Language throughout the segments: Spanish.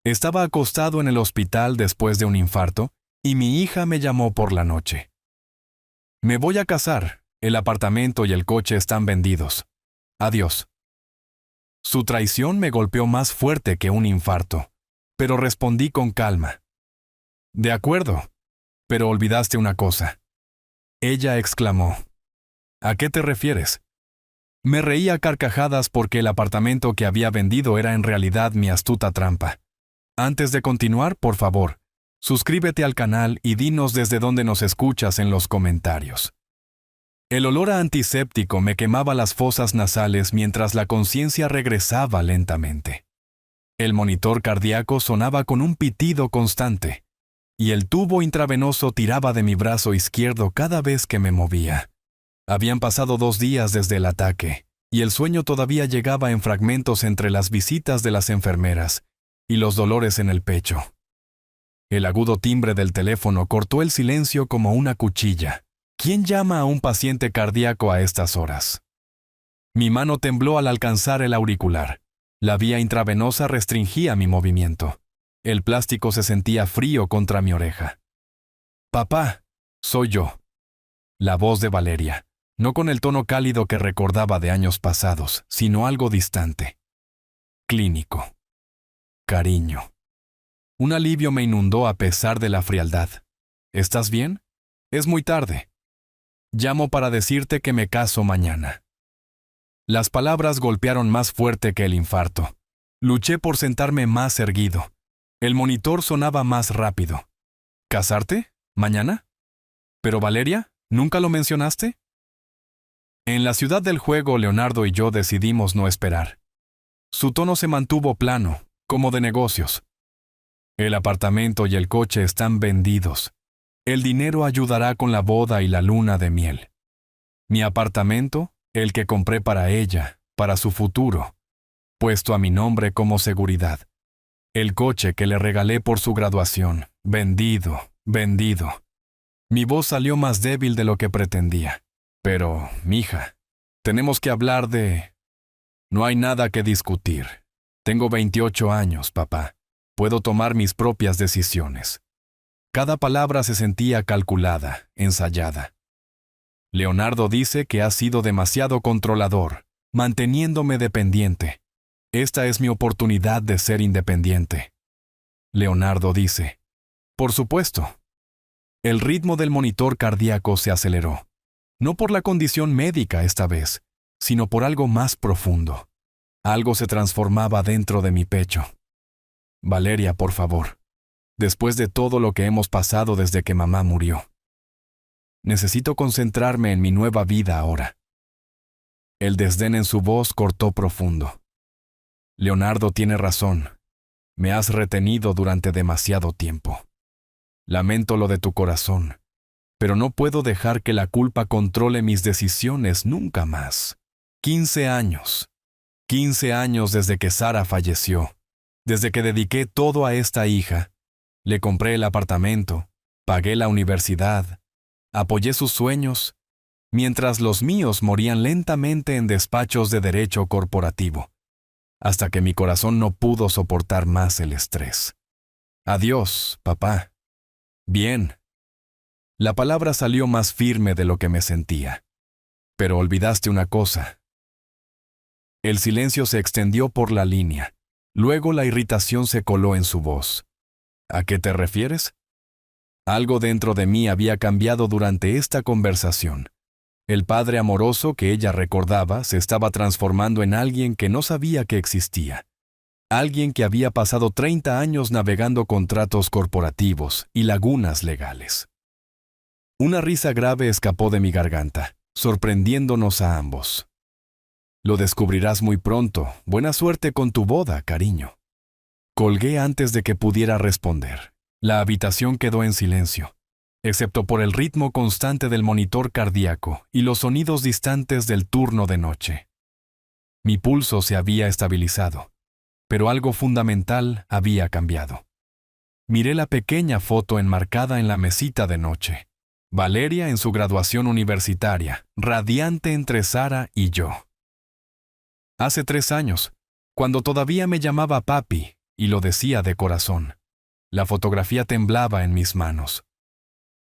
Estaba acostado en el hospital después de un infarto y mi hija me llamó por la noche. Me voy a casar, el apartamento y el coche están vendidos. Adiós. Su traición me golpeó más fuerte que un infarto, pero respondí con calma. De acuerdo, pero olvidaste una cosa. Ella exclamó. ¿A qué te refieres? Me reí a carcajadas porque el apartamento que había vendido era en realidad mi astuta trampa. Antes de continuar, por favor, suscríbete al canal y dinos desde dónde nos escuchas en los comentarios. El olor a antiséptico me quemaba las fosas nasales mientras la conciencia regresaba lentamente. El monitor cardíaco sonaba con un pitido constante, y el tubo intravenoso tiraba de mi brazo izquierdo cada vez que me movía. Habían pasado 2 días desde el ataque, y el sueño todavía llegaba en fragmentos entre las visitas de las enfermeras y los dolores en el pecho. El agudo timbre del teléfono cortó el silencio como una cuchilla. ¿Quién llama a un paciente cardíaco a estas horas? Mi mano tembló al alcanzar el auricular. La vía intravenosa restringía mi movimiento. El plástico se sentía frío contra mi oreja. Papá, soy yo. La voz de Valeria, no con el tono cálido que recordaba de años pasados, sino algo distante. Clínico. Cariño. Un alivio me inundó a pesar de la frialdad. ¿Estás bien? Es muy tarde. Llamo para decirte que me caso mañana. Las palabras golpearon más fuerte que el infarto. Luché por sentarme más erguido. El monitor sonaba más rápido. ¿Casarte? ¿Mañana? ¿Pero Valeria? ¿Nunca lo mencionaste? En la ciudad del juego, Leonardo y yo decidimos no esperar. Su tono se mantuvo plano, como de negocios. El apartamento y el coche están vendidos. El dinero ayudará con la boda y la luna de miel. Mi apartamento, el que compré para ella, para su futuro, puesto a mi nombre como seguridad. El coche que le regalé por su graduación, vendido. Mi voz salió más débil de lo que pretendía. Pero, mija, tenemos que hablar de... No hay nada que discutir. Tengo 28 años, papá. Puedo tomar mis propias decisiones. Cada palabra se sentía calculada, ensayada. Leonardo dice que has sido demasiado controlador, manteniéndome dependiente. Esta es mi oportunidad de ser independiente. Leonardo dice, por supuesto. El ritmo del monitor cardíaco se aceleró. No por la condición médica esta vez, sino por algo más profundo. Algo se transformaba dentro de mi pecho. Valeria, por favor. Después de todo lo que hemos pasado desde que mamá murió. Necesito concentrarme en mi nueva vida ahora. El desdén en su voz cortó profundo. Leonardo tiene razón. Me has retenido durante demasiado tiempo. Lamento lo de tu corazón, pero no puedo dejar que la culpa controle mis decisiones nunca más. 15 años. 15 años desde que Sara falleció. Desde que dediqué todo a esta hija. Le compré el apartamento, pagué la universidad, apoyé sus sueños, mientras los míos morían lentamente en despachos de derecho corporativo, hasta que mi corazón no pudo soportar más el estrés. Adiós, papá. Bien. La palabra salió más firme de lo que me sentía. Pero olvidaste una cosa. El silencio se extendió por la línea. Luego la irritación se coló en su voz. ¿A qué te refieres? Algo dentro de mí había cambiado durante esta conversación. El padre amoroso que ella recordaba se estaba transformando en alguien que no sabía que existía. Alguien que había pasado 30 años navegando contratos corporativos y lagunas legales. Una risa grave escapó de mi garganta, sorprendiéndonos a ambos. Lo descubrirás muy pronto. Buena suerte con tu boda, cariño. Colgué antes de que pudiera responder. La habitación quedó en silencio, excepto por el ritmo constante del monitor cardíaco y los sonidos distantes del turno de noche. Mi pulso se había estabilizado, pero algo fundamental había cambiado. Miré la pequeña foto enmarcada en la mesita de noche. Valeria en su graduación universitaria, radiante entre Sara y yo. Hace 3 años, cuando todavía me llamaba papi y lo decía de corazón. La fotografía temblaba en mis manos.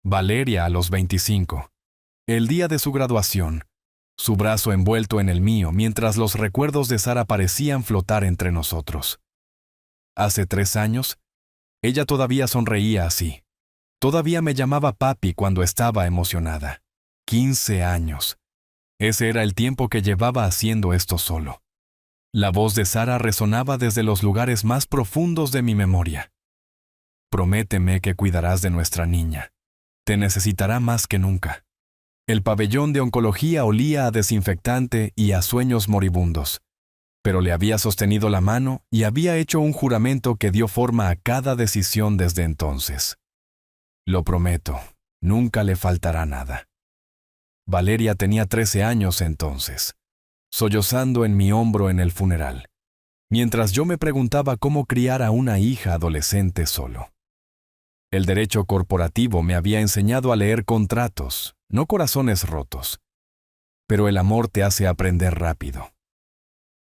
Valeria a los 25. El día de su graduación. Su brazo envuelto en el mío mientras los recuerdos de Sara parecían flotar entre nosotros. Hace 3 años, ella todavía sonreía así. Todavía me llamaba papi cuando estaba emocionada. 15 años. Ese era el tiempo que llevaba haciendo esto solo. La voz de Sara resonaba desde los lugares más profundos de mi memoria. Prométeme que cuidarás de nuestra niña. Te necesitará más que nunca. El pabellón de oncología olía a desinfectante y a sueños moribundos, pero le había sostenido la mano y había hecho un juramento que dio forma a cada decisión desde entonces. Lo prometo, nunca le faltará nada. Valeria tenía 13 años entonces, sollozando en mi hombro en el funeral, mientras yo me preguntaba cómo criar a una hija adolescente solo. El derecho corporativo me había enseñado a leer contratos, no corazones rotos. Pero el amor te hace aprender rápido.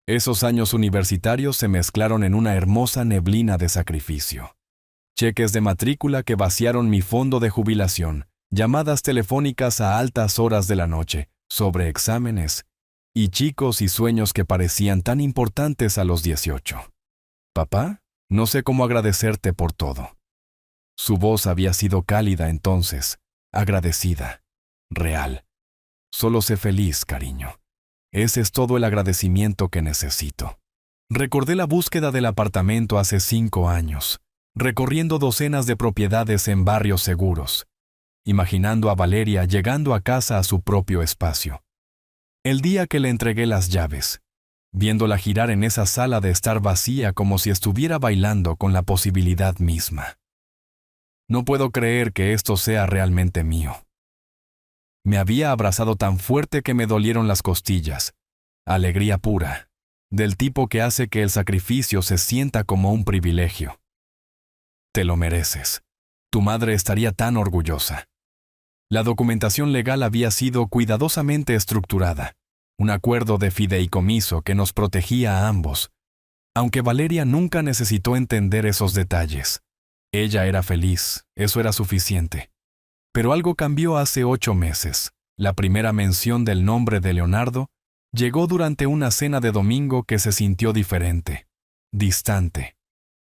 Esos años universitarios se mezclaron en una hermosa neblina de sacrificio. Cheques de matrícula que vaciaron mi fondo de jubilación, llamadas telefónicas a altas horas de la noche, sobre exámenes, y chicos y sueños que parecían tan importantes a los 18. Papá, no sé cómo agradecerte por todo. Su voz había sido cálida entonces, agradecida, real. Solo sé feliz, cariño. Ese es todo el agradecimiento que necesito. Recordé la búsqueda del apartamento hace 5 años, recorriendo docenas de propiedades en barrios seguros, imaginando a Valeria llegando a casa a su propio espacio. El día que le entregué las llaves, viéndola girar en esa sala de estar vacía como si estuviera bailando con la posibilidad misma. No puedo creer que esto sea realmente mío. Me había abrazado tan fuerte que me dolieron las costillas. Alegría pura, del tipo que hace que el sacrificio se sienta como un privilegio. Te lo mereces. Tu madre estaría tan orgullosa. La documentación legal había sido cuidadosamente estructurada, un acuerdo de fideicomiso que nos protegía a ambos, aunque Valeria nunca necesitó entender esos detalles. Ella era feliz, eso era suficiente. Pero algo cambió hace 8 meses. La primera mención del nombre de Leonardo llegó durante una cena de domingo que se sintió diferente, distante.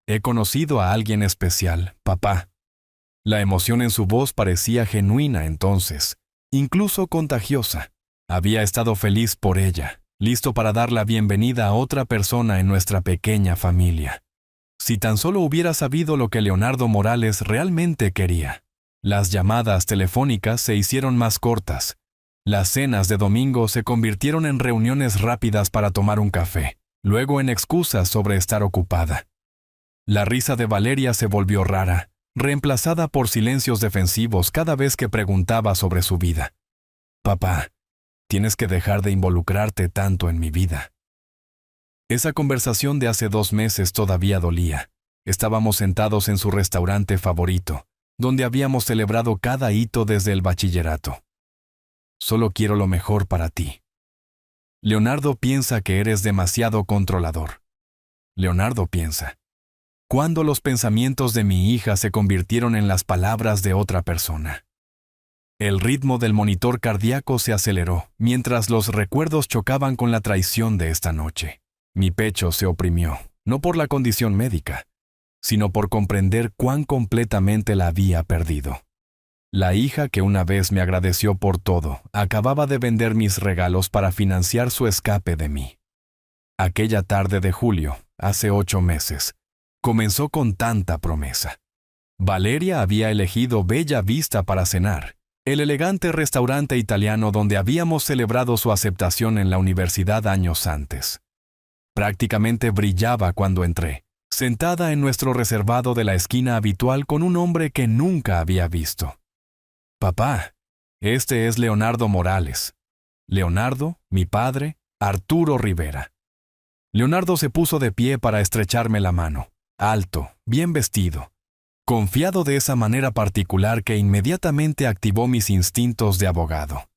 He conocido a alguien especial, papá. La emoción en su voz parecía genuina entonces, incluso contagiosa. Había estado feliz por ella, listo para dar la bienvenida a otra persona en nuestra pequeña familia. Si tan solo hubiera sabido lo que Leonardo Morales realmente quería. Las llamadas telefónicas se hicieron más cortas. Las cenas de domingo se convirtieron en reuniones rápidas para tomar un café, luego en excusas sobre estar ocupada. La risa de Valeria se volvió rara, reemplazada por silencios defensivos cada vez que preguntaba sobre su vida. Papá, tienes que dejar de involucrarte tanto en mi vida. Esa conversación de hace 2 meses todavía dolía. Estábamos sentados en su restaurante favorito, donde habíamos celebrado cada hito desde el bachillerato. Solo quiero lo mejor para ti. Leonardo piensa que eres demasiado controlador. Leonardo piensa. ¿Cuándo los pensamientos de mi hija se convirtieron en las palabras de otra persona? El ritmo del monitor cardíaco se aceleró, mientras los recuerdos chocaban con la traición de esta noche. Mi pecho se oprimió, no por la condición médica, sino por comprender cuán completamente la había perdido. La hija que una vez me agradeció por todo, acababa de vender mis regalos para financiar su escape de mí. Aquella tarde de julio, hace 8 meses, comenzó con tanta promesa. Valeria había elegido Bella Vista para cenar, el elegante restaurante italiano donde habíamos celebrado su aceptación en la universidad años antes. Prácticamente brillaba cuando entré, sentada en nuestro reservado de la esquina habitual con un hombre que nunca había visto. Papá, este es Leonardo Morales. Leonardo, mi padre, Arturo Rivera. Leonardo se puso de pie para estrecharme la mano, alto, bien vestido, confiado de esa manera particular que inmediatamente activó mis instintos de abogado.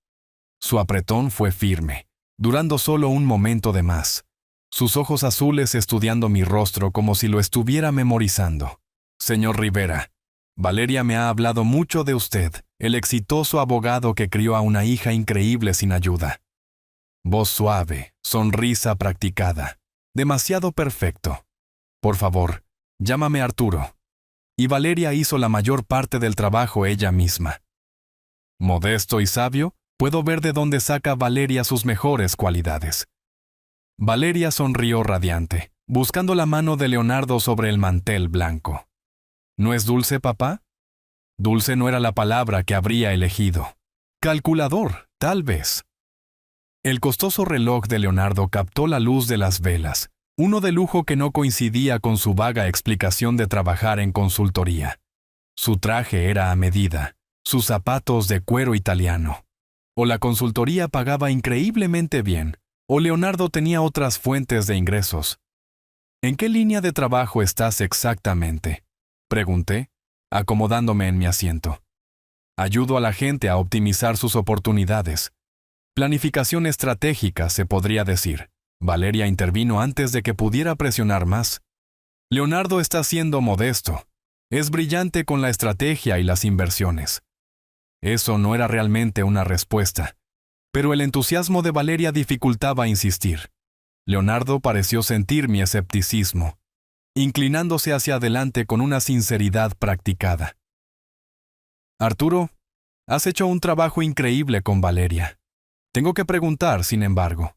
Su apretón fue firme, durando solo un momento de más, sus ojos azules estudiando mi rostro como si lo estuviera memorizando. Señor Rivera, Valeria me ha hablado mucho de usted, el exitoso abogado que crió a una hija increíble sin ayuda. Voz suave, sonrisa practicada, demasiado perfecto. Por favor, llámame Arturo. Y Valeria hizo la mayor parte del trabajo ella misma. Modesto y sabio, puedo ver de dónde saca Valeria sus mejores cualidades. Valeria sonrió radiante, buscando la mano de Leonardo sobre el mantel blanco. ¿No es dulce, papá? Dulce no era la palabra que habría elegido. Calculador, tal vez. El costoso reloj de Leonardo captó la luz de las velas, uno de lujo que no coincidía con su vaga explicación de trabajar en consultoría. Su traje era a medida, sus zapatos de cuero italiano. O la consultoría pagaba increíblemente bien, o Leonardo tenía otras fuentes de ingresos. ¿En qué línea de trabajo estás exactamente?, pregunté, acomodándome en mi asiento. Ayudo a la gente a optimizar sus oportunidades. Planificación estratégica, se podría decir. Valeria intervino antes de que pudiera presionar más. Leonardo está siendo modesto. Es brillante con la estrategia y las inversiones. Eso no era realmente una respuesta, pero el entusiasmo de Valeria dificultaba insistir. Leonardo pareció sentir mi escepticismo, inclinándose hacia adelante con una sinceridad practicada. Arturo, has hecho un trabajo increíble con Valeria. Tengo que preguntar, sin embargo,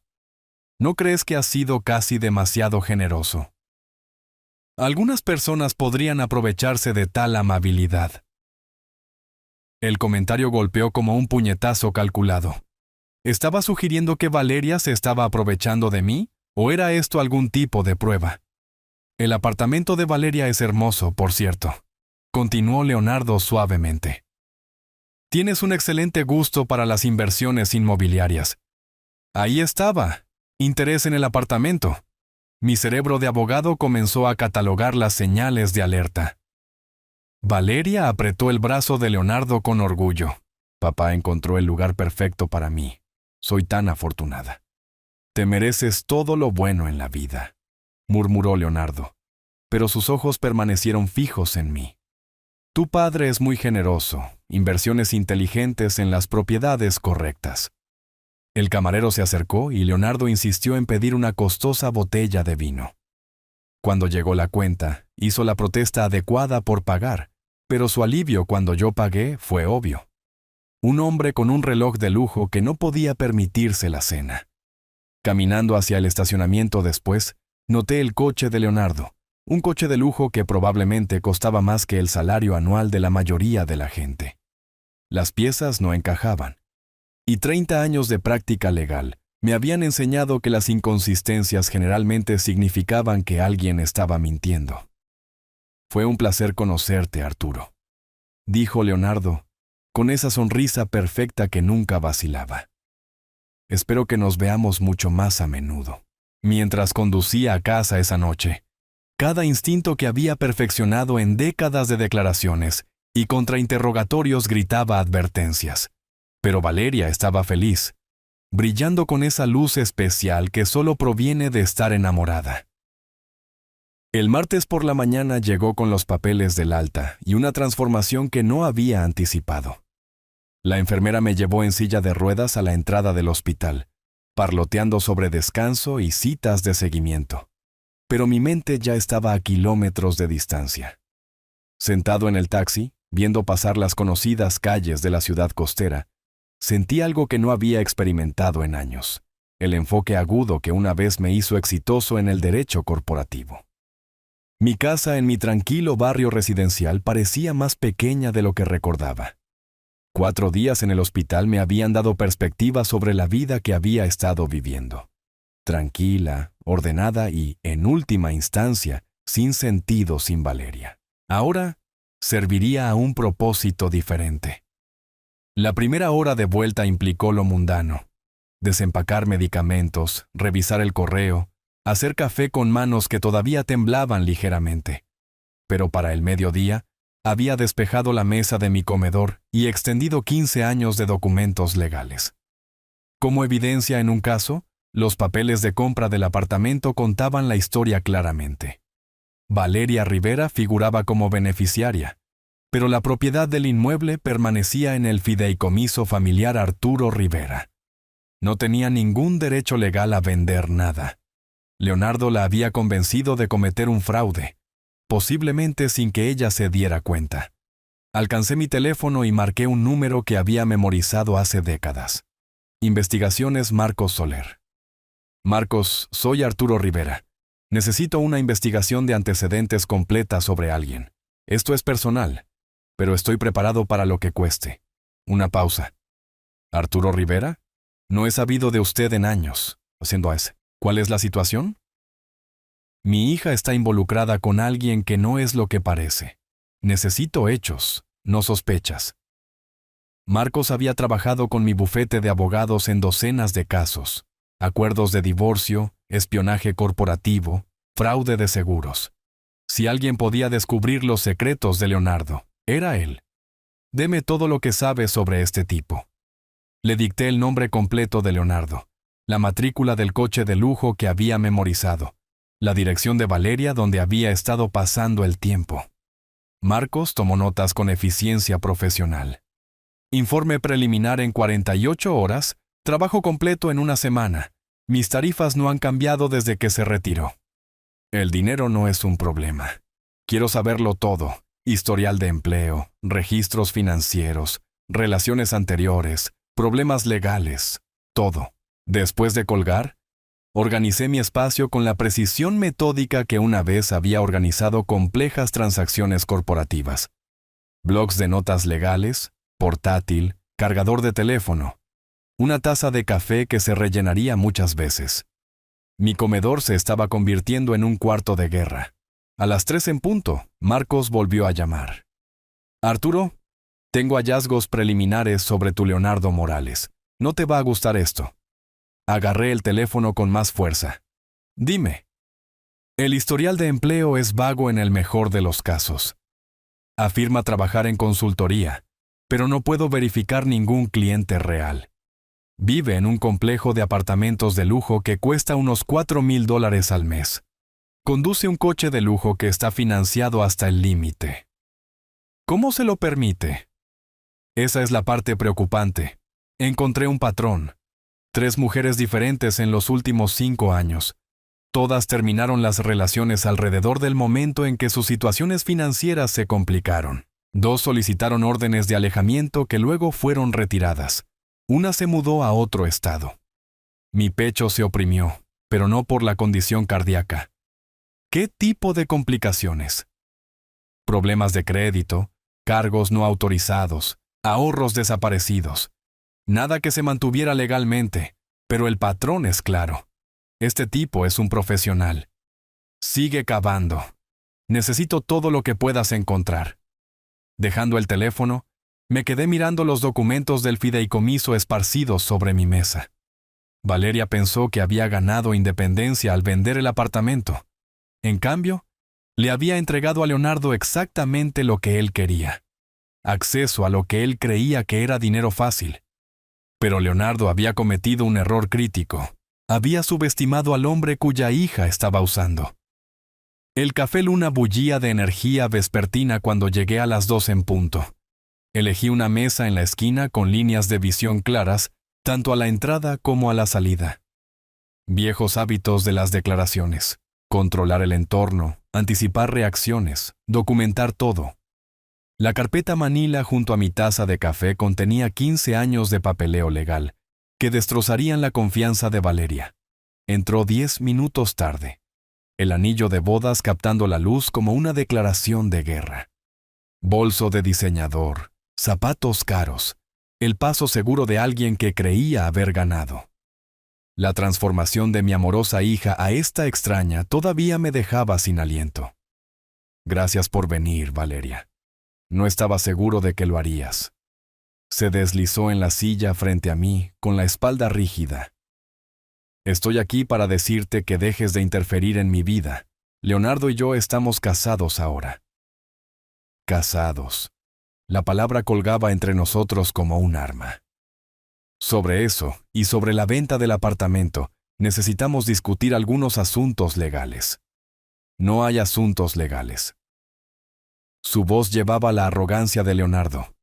¿no crees que has sido casi demasiado generoso? Algunas personas podrían aprovecharse de tal amabilidad. El comentario golpeó como un puñetazo calculado. ¿Estaba sugiriendo que Valeria se estaba aprovechando de mí, o era esto algún tipo de prueba? El apartamento de Valeria es hermoso, por cierto, continuó Leonardo suavemente. Tienes un excelente gusto para las inversiones inmobiliarias. Ahí estaba, interés en el apartamento. Mi cerebro de abogado comenzó a catalogar las señales de alerta. Valeria apretó el brazo de Leonardo con orgullo. Papá encontró el lugar perfecto para mí. Soy tan afortunada. Te mereces todo lo bueno en la vida, murmuró Leonardo, pero sus ojos permanecieron fijos en mí. Tu padre es muy generoso, inversiones inteligentes en las propiedades correctas. El camarero se acercó y Leonardo insistió en pedir una costosa botella de vino. Cuando llegó la cuenta, hizo la protesta adecuada por pagar, pero su alivio cuando yo pagué fue obvio. Un hombre con un reloj de lujo que no podía permitirse la cena. Caminando hacia el estacionamiento después, noté el coche de Leonardo, un coche de lujo que probablemente costaba más que el salario anual de la mayoría de la gente. Las piezas no encajaban. Y 30 años de práctica legal me habían enseñado que las inconsistencias generalmente significaban que alguien estaba mintiendo. Fue un placer conocerte, Arturo, dijo Leonardo, con esa sonrisa perfecta que nunca vacilaba. Espero que nos veamos mucho más a menudo. Mientras conducía a casa esa noche, cada instinto que había perfeccionado en décadas de declaraciones y contrainterrogatorios gritaba advertencias. Pero Valeria estaba feliz, brillando con esa luz especial que solo proviene de estar enamorada. El martes por la mañana llegó con los papeles del alta y una transformación que no había anticipado. La enfermera me llevó en silla de ruedas a la entrada del hospital, parloteando sobre descanso y citas de seguimiento. Pero mi mente ya estaba a kilómetros de distancia. Sentado en el taxi, viendo pasar las conocidas calles de la ciudad costera, sentí algo que no había experimentado en años, el enfoque agudo que una vez me hizo exitoso en el derecho corporativo. Mi casa en mi tranquilo barrio residencial parecía más pequeña de lo que recordaba. 4 días en el hospital me habían dado perspectiva sobre la vida que había estado viviendo. Tranquila, ordenada y, en última instancia, sin sentido sin Valeria. Ahora, serviría a un propósito diferente. La primera hora de vuelta implicó lo mundano. Desempacar medicamentos, revisar el correo, hacer café con manos que todavía temblaban ligeramente. Pero para el mediodía, había despejado la mesa de mi comedor y extendido 15 años de documentos legales. Como evidencia en un caso, Los papeles de compra del apartamento contaban la historia claramente. Valeria Rivera figuraba como beneficiaria, pero la propiedad del inmueble permanecía en el fideicomiso familiar Arturo Rivera. No tenía ningún derecho legal a vender nada. Leonardo la había convencido de cometer un fraude, posiblemente sin que ella se diera cuenta. Alcancé mi teléfono y marqué un número que había memorizado hace décadas. Investigaciones Marcos Soler. Marcos, soy Arturo Rivera. Necesito una investigación de antecedentes completa sobre alguien. Esto es personal, pero estoy preparado para lo que cueste. Una pausa. ¿Arturo Rivera? No he sabido de usted en años. Haciendo a ese. ¿Cuál es la situación? Mi hija está involucrada con alguien que no es lo que parece. Necesito hechos, no sospechas. Marcos había trabajado con mi bufete de abogados en docenas de casos: acuerdos de divorcio, espionaje corporativo, fraude de seguros. Si alguien podía descubrir los secretos de Leonardo, era él. Deme todo lo que sabe sobre este tipo. Le dicté el nombre completo de Leonardo, la matrícula del coche de lujo que había memorizado, la dirección de Valeria donde había estado pasando el tiempo. Marcos tomó notas con eficiencia profesional. Informe preliminar en 48 horas, trabajo completo en una semana. Mis tarifas no han cambiado desde que se retiró. El dinero no es un problema. Quiero saberlo todo: historial de empleo, registros financieros, relaciones anteriores, problemas legales, todo. Después de colgar, organicé mi espacio con la precisión metódica que una vez había organizado complejas transacciones corporativas. Blocs de notas legales, portátil, cargador de teléfono, una taza de café que se rellenaría muchas veces. Mi comedor se estaba convirtiendo en un cuarto de guerra. A las 3 en punto, Marcos volvió a llamar. Arturo, tengo hallazgos preliminares sobre tu Leonardo Morales. No te va a gustar esto. Agarré el teléfono con más fuerza. Dime. El historial de empleo es vago en el mejor de los casos. Afirma trabajar en consultoría, pero no puedo verificar ningún cliente real. Vive en un complejo de apartamentos de lujo que cuesta unos $4,000 al mes. Conduce un coche de lujo que está financiado hasta el límite. ¿Cómo se lo permite? Esa es la parte preocupante. Encontré un patrón. 3 mujeres diferentes en los últimos 5 años. Todas terminaron las relaciones alrededor del momento en que sus situaciones financieras se complicaron. 2 solicitaron órdenes de alejamiento que luego fueron retiradas. Una se mudó a otro estado. Mi pecho se oprimió, pero no por la condición cardíaca. ¿Qué tipo de complicaciones? Problemas de crédito, cargos no autorizados, ahorros desaparecidos. Nada que se mantuviera legalmente, pero el patrón es claro. Este tipo es un profesional. Sigue cavando. Necesito todo lo que puedas encontrar. Dejando el teléfono, me quedé mirando los documentos del fideicomiso esparcidos sobre mi mesa. Valeria pensó que había ganado independencia al vender el apartamento. En cambio, le había entregado a Leonardo exactamente lo que él quería: acceso a lo que él creía que era dinero fácil. Pero Leonardo había cometido un error crítico. Había subestimado al hombre cuya hija estaba usando. El Café Luna bullía de energía vespertina cuando llegué a las 2 en punto. Elegí una mesa en la esquina con líneas de visión claras, tanto a la entrada como a la salida. Viejos hábitos de las declaraciones: controlar el entorno, anticipar reacciones, documentar todo. La carpeta manila junto a mi taza de café contenía 15 años de papeleo legal, que destrozarían la confianza de Valeria. Entró 10 minutos tarde. El anillo de bodas captando la luz como una declaración de guerra. Bolso de diseñador, zapatos caros, el paso seguro de alguien que creía haber ganado. La transformación de mi amorosa hija a esta extraña todavía me dejaba sin aliento. Gracias por venir, Valeria. No estaba seguro de que lo harías. Se deslizó en la silla frente a mí, con la espalda rígida. Estoy aquí para decirte que dejes de interferir en mi vida. Leonardo y yo estamos casados ahora. Casados. La palabra colgaba entre nosotros como un arma. Sobre eso, y sobre la venta del apartamento, Necesitamos discutir algunos asuntos legales. No hay asuntos legales. Su voz llevaba la arrogancia de Leonardo.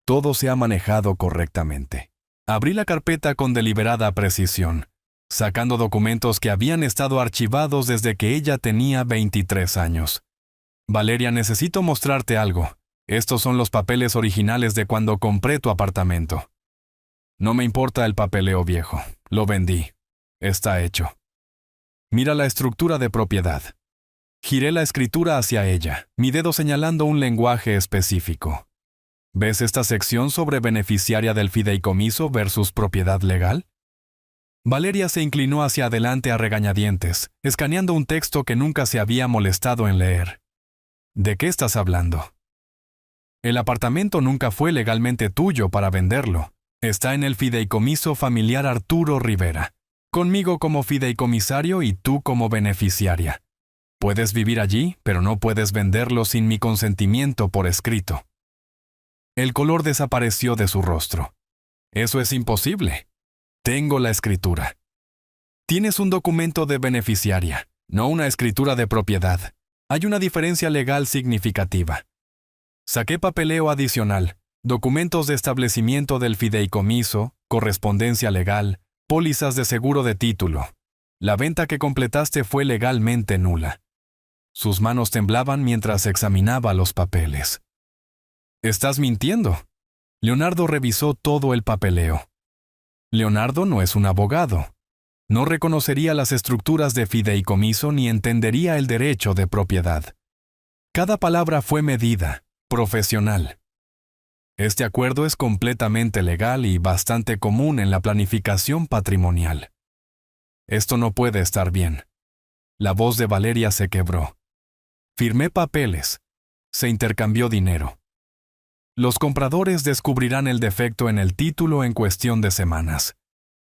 Todo se ha manejado correctamente. Abrí la carpeta con deliberada precisión, sacando documentos que habían estado archivados desde que ella tenía 23 años. Valeria, necesito mostrarte algo. Estos son los papeles originales de cuando compré tu apartamento. No me importa el papeleo viejo. Lo vendí. Está hecho. Mira la estructura de propiedad. Giré la escritura hacia ella, mi dedo señalando un lenguaje específico. ¿Ves esta sección sobre beneficiaria del fideicomiso versus propiedad legal? Valeria se inclinó hacia adelante a regañadientes, escaneando un texto que nunca se había molestado en leer. ¿De qué estás hablando? El apartamento nunca fue legalmente tuyo para venderlo. Está en el fideicomiso familiar Arturo Rivera, conmigo como fideicomisario y tú como beneficiaria. Puedes vivir allí, pero no puedes venderlo sin mi consentimiento por escrito. El color desapareció de su rostro. Eso es imposible. Tengo la escritura. Tienes un documento de beneficiaria, no una escritura de propiedad. Hay una diferencia legal significativa. Saqué papeleo adicional, documentos de establecimiento del fideicomiso, correspondencia legal, pólizas de seguro de título. La venta que completaste fue legalmente nula. Sus manos temblaban mientras examinaba los papeles. «Estás mintiendo». Leonardo revisó todo el papeleo. Leonardo no es un abogado. No reconocería las estructuras de fideicomiso ni entendería el derecho de propiedad. Cada palabra fue medida, profesional. Este acuerdo es completamente legal y bastante común en la planificación patrimonial. Esto no puede estar bien. La voz de Valeria se quebró. Firmé papeles. Se intercambió dinero. Los compradores descubrirán el defecto en el título en cuestión de semanas.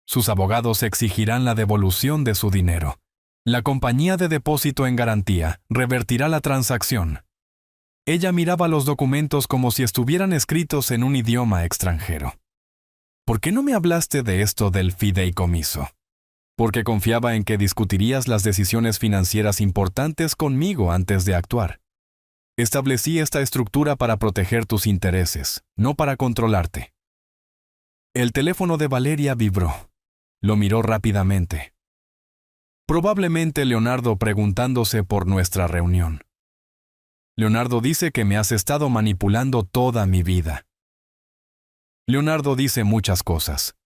Sus abogados exigirán la devolución de su dinero. La compañía de depósito en garantía revertirá la transacción. Ella miraba los documentos como si estuvieran escritos en un idioma extranjero. ¿Por qué no me hablaste de esto del fideicomiso? Porque confiaba en que discutirías las decisiones financieras importantes conmigo antes de actuar. Establecí esta estructura para proteger tus intereses, no para controlarte. El teléfono de Valeria vibró. Lo miró rápidamente. Probablemente Leonardo preguntándose por nuestra reunión. Leonardo dice que me has estado manipulando toda mi vida. Leonardo dice muchas cosas.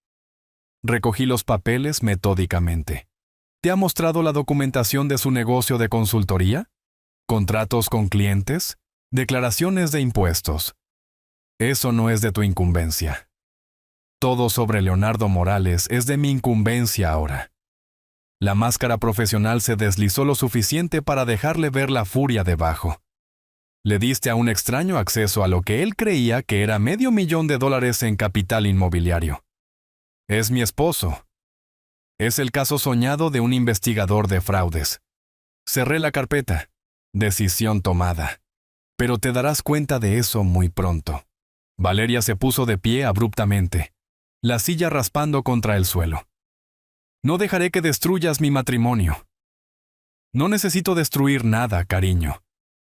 Recogí los papeles metódicamente. ¿Te ha mostrado la documentación de su negocio de consultoría? ¿Contratos con clientes? ¿Declaraciones de impuestos? Eso no es de tu incumbencia. Todo sobre Leonardo Morales es de mi incumbencia ahora. La máscara profesional se deslizó lo suficiente para dejarle ver la furia debajo. Le diste a un extraño acceso a lo que él creía que era $500,000 en capital inmobiliario. Es mi esposo. Es el caso soñado de un investigador de fraudes. Cerré la carpeta. Decisión tomada. Pero te darás cuenta de eso muy pronto. Valeria se puso de pie abruptamente, la silla raspando contra el suelo. No dejaré que destruyas mi matrimonio. No necesito destruir nada, cariño.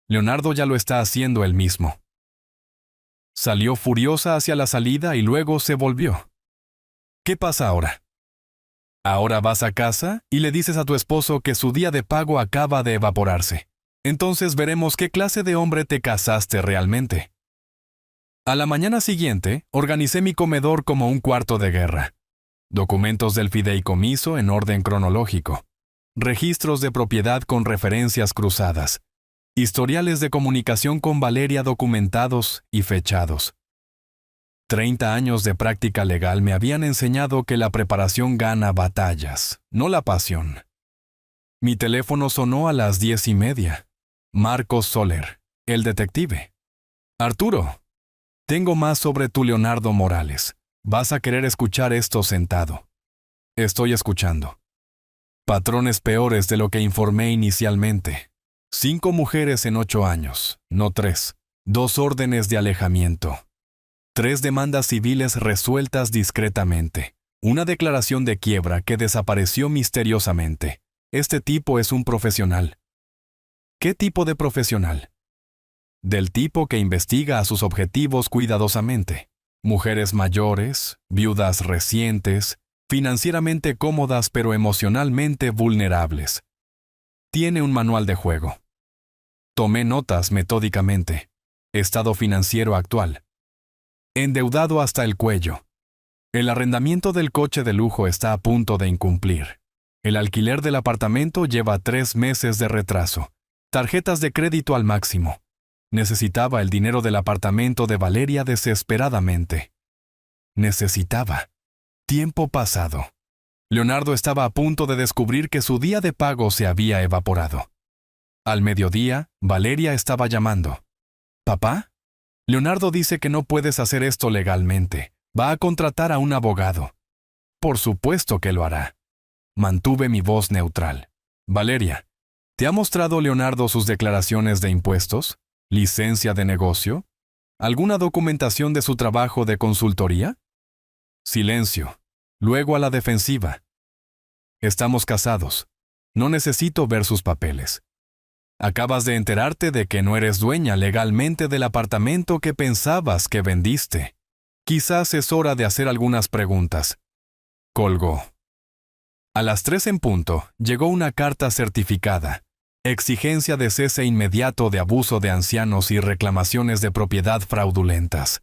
Leonardo ya lo está haciendo él mismo. Salió furiosa hacia la salida y luego se volvió. ¿Qué pasa ahora? Ahora vas a casa y le dices a tu esposo que su día de pago acaba de evaporarse. Entonces veremos qué clase de hombre te casaste realmente. A la mañana siguiente, organicé mi comedor como un cuarto de guerra. Documentos del fideicomiso en orden cronológico. Registros de propiedad con referencias cruzadas. Historiales de comunicación con Valeria documentados y fechados. 30 años de práctica legal me habían enseñado que la preparación gana batallas, no la pasión. Mi teléfono sonó a las 10:30. Marcos Soler, el detective. Arturo, tengo más sobre tu Leonardo Morales. Vas a querer escuchar esto sentado. Estoy escuchando. Patrones peores de lo que informé inicialmente. 5 mujeres en 8 años, no 3. 2 órdenes de alejamiento. 3 demandas civiles resueltas discretamente. Una declaración de quiebra que desapareció misteriosamente. Este tipo es un profesional. ¿Qué tipo de profesional? Del tipo que investiga a sus objetivos cuidadosamente. Mujeres mayores, viudas recientes, financieramente cómodas pero emocionalmente vulnerables. Tiene un manual de juego. Tomé notas metódicamente. Estado financiero actual. Endeudado hasta el cuello. El arrendamiento del coche de lujo está a punto de incumplir. El alquiler del apartamento lleva 3 meses de retraso. Tarjetas de crédito al máximo. Necesitaba el dinero del apartamento de Valeria desesperadamente. Necesitaba. Tiempo pasado. Leonardo estaba a punto de descubrir que su día de pago se había evaporado. Al mediodía, Valeria estaba llamando. ¿Papá? Leonardo dice que no puedes hacer esto legalmente. Va a contratar a un abogado. Por supuesto que lo hará. Mantuve mi voz neutral. Valeria, ¿te ha mostrado Leonardo sus declaraciones de impuestos? ¿Licencia de negocio? ¿Alguna documentación de su trabajo de consultoría? Silencio. Luego a la defensiva. Estamos casados. No necesito ver sus papeles. Acabas de enterarte de que no eres dueña legalmente del apartamento que pensabas que vendiste. Quizás es hora de hacer algunas preguntas. Colgó. A las 3 en punto, llegó una carta certificada. Exigencia de cese inmediato de abuso de ancianos y reclamaciones de propiedad fraudulentas.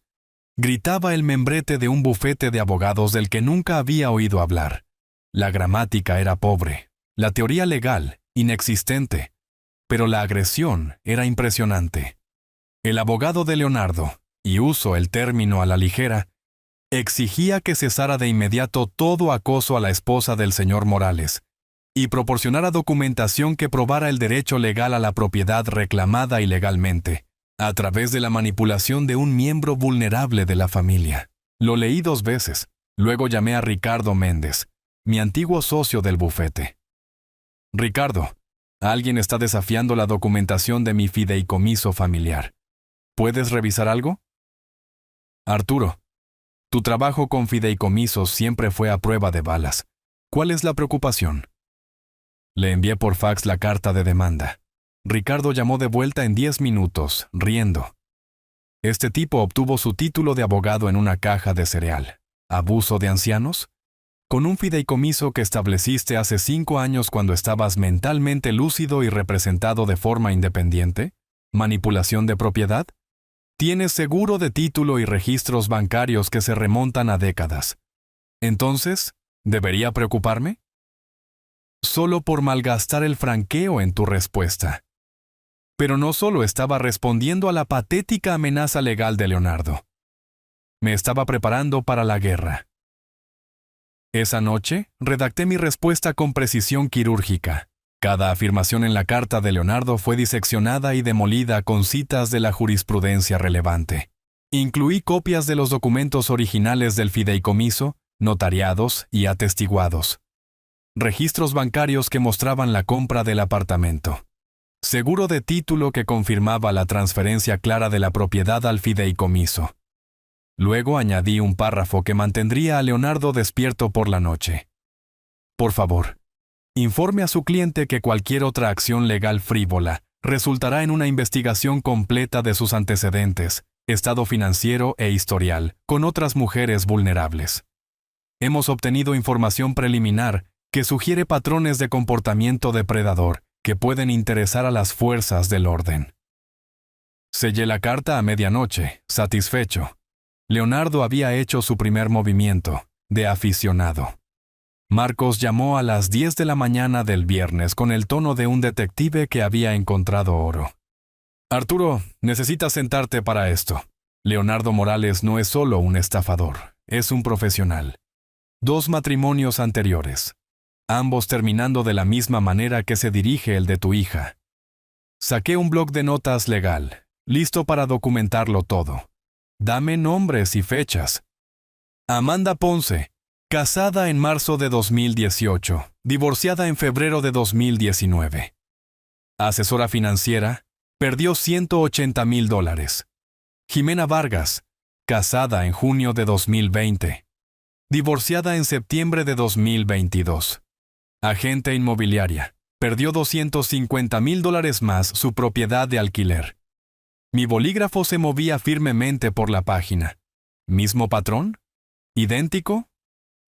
Gritaba el membrete de un bufete de abogados del que nunca había oído hablar. La gramática era pobre, la teoría legal, inexistente, pero la agresión era impresionante. El abogado de Leonardo, y uso el término a la ligera, exigía que cesara de inmediato todo acoso a la esposa del señor Morales y proporcionara documentación que probara el derecho legal a la propiedad reclamada ilegalmente, a través de la manipulación de un miembro vulnerable de la familia. Lo leí 2 veces. Luego llamé a Ricardo Méndez, mi antiguo socio del bufete. Ricardo, alguien está desafiando la documentación de mi fideicomiso familiar. ¿Puedes revisar algo? Arturo, tu trabajo con fideicomisos siempre fue a prueba de balas. ¿Cuál es la preocupación? Le envié por fax la carta de demanda. Ricardo llamó de vuelta en 10 minutos, riendo. Este tipo obtuvo su título de abogado en una caja de cereal. ¿Abuso de ancianos? ¿Con un fideicomiso que estableciste hace 5 años cuando estabas mentalmente lúcido y representado de forma independiente? ¿Manipulación de propiedad? Tienes seguro de título y registros bancarios que se remontan a décadas. Entonces, ¿debería preocuparme? Solo por malgastar el franqueo en tu respuesta. Pero no solo estaba respondiendo a la patética amenaza legal de Leonardo. Me estaba preparando para la guerra. Esa noche, redacté mi respuesta con precisión quirúrgica. Cada afirmación en la carta de Leonardo fue diseccionada y demolida con citas de la jurisprudencia relevante. Incluí copias de los documentos originales del fideicomiso, notariados y atestiguados. Registros bancarios que mostraban la compra del apartamento. Seguro de título que confirmaba la transferencia clara de la propiedad al fideicomiso. Luego añadí un párrafo que mantendría a Leonardo despierto por la noche. Por favor, informe a su cliente que cualquier otra acción legal frívola resultará en una investigación completa de sus antecedentes, estado financiero e historial, con otras mujeres vulnerables. Hemos obtenido información preliminar que sugiere patrones de comportamiento depredador que pueden interesar a las fuerzas del orden. Sellé la carta a medianoche, satisfecho. Leonardo había hecho su primer movimiento, de aficionado. Marcos llamó a las 10 de la mañana del viernes con el tono de un detective que había encontrado oro. Arturo, necesitas sentarte para esto. Leonardo Morales no es solo un estafador, es un profesional. 2 matrimonios anteriores, ambos terminando de la misma manera que se dirige el de tu hija. Saqué un bloc de notas legal, listo para documentarlo todo. Dame nombres y fechas. Amanda Ponce, casada en marzo de 2018, divorciada en febrero de 2019. Asesora financiera, perdió $180,000. Jimena Vargas, casada en junio de 2020. Divorciada en septiembre de 2022. Agente inmobiliaria. Perdió $250,000 más su propiedad de alquiler. Mi bolígrafo se movía firmemente por la página. ¿Mismo patrón? ¿Idéntico?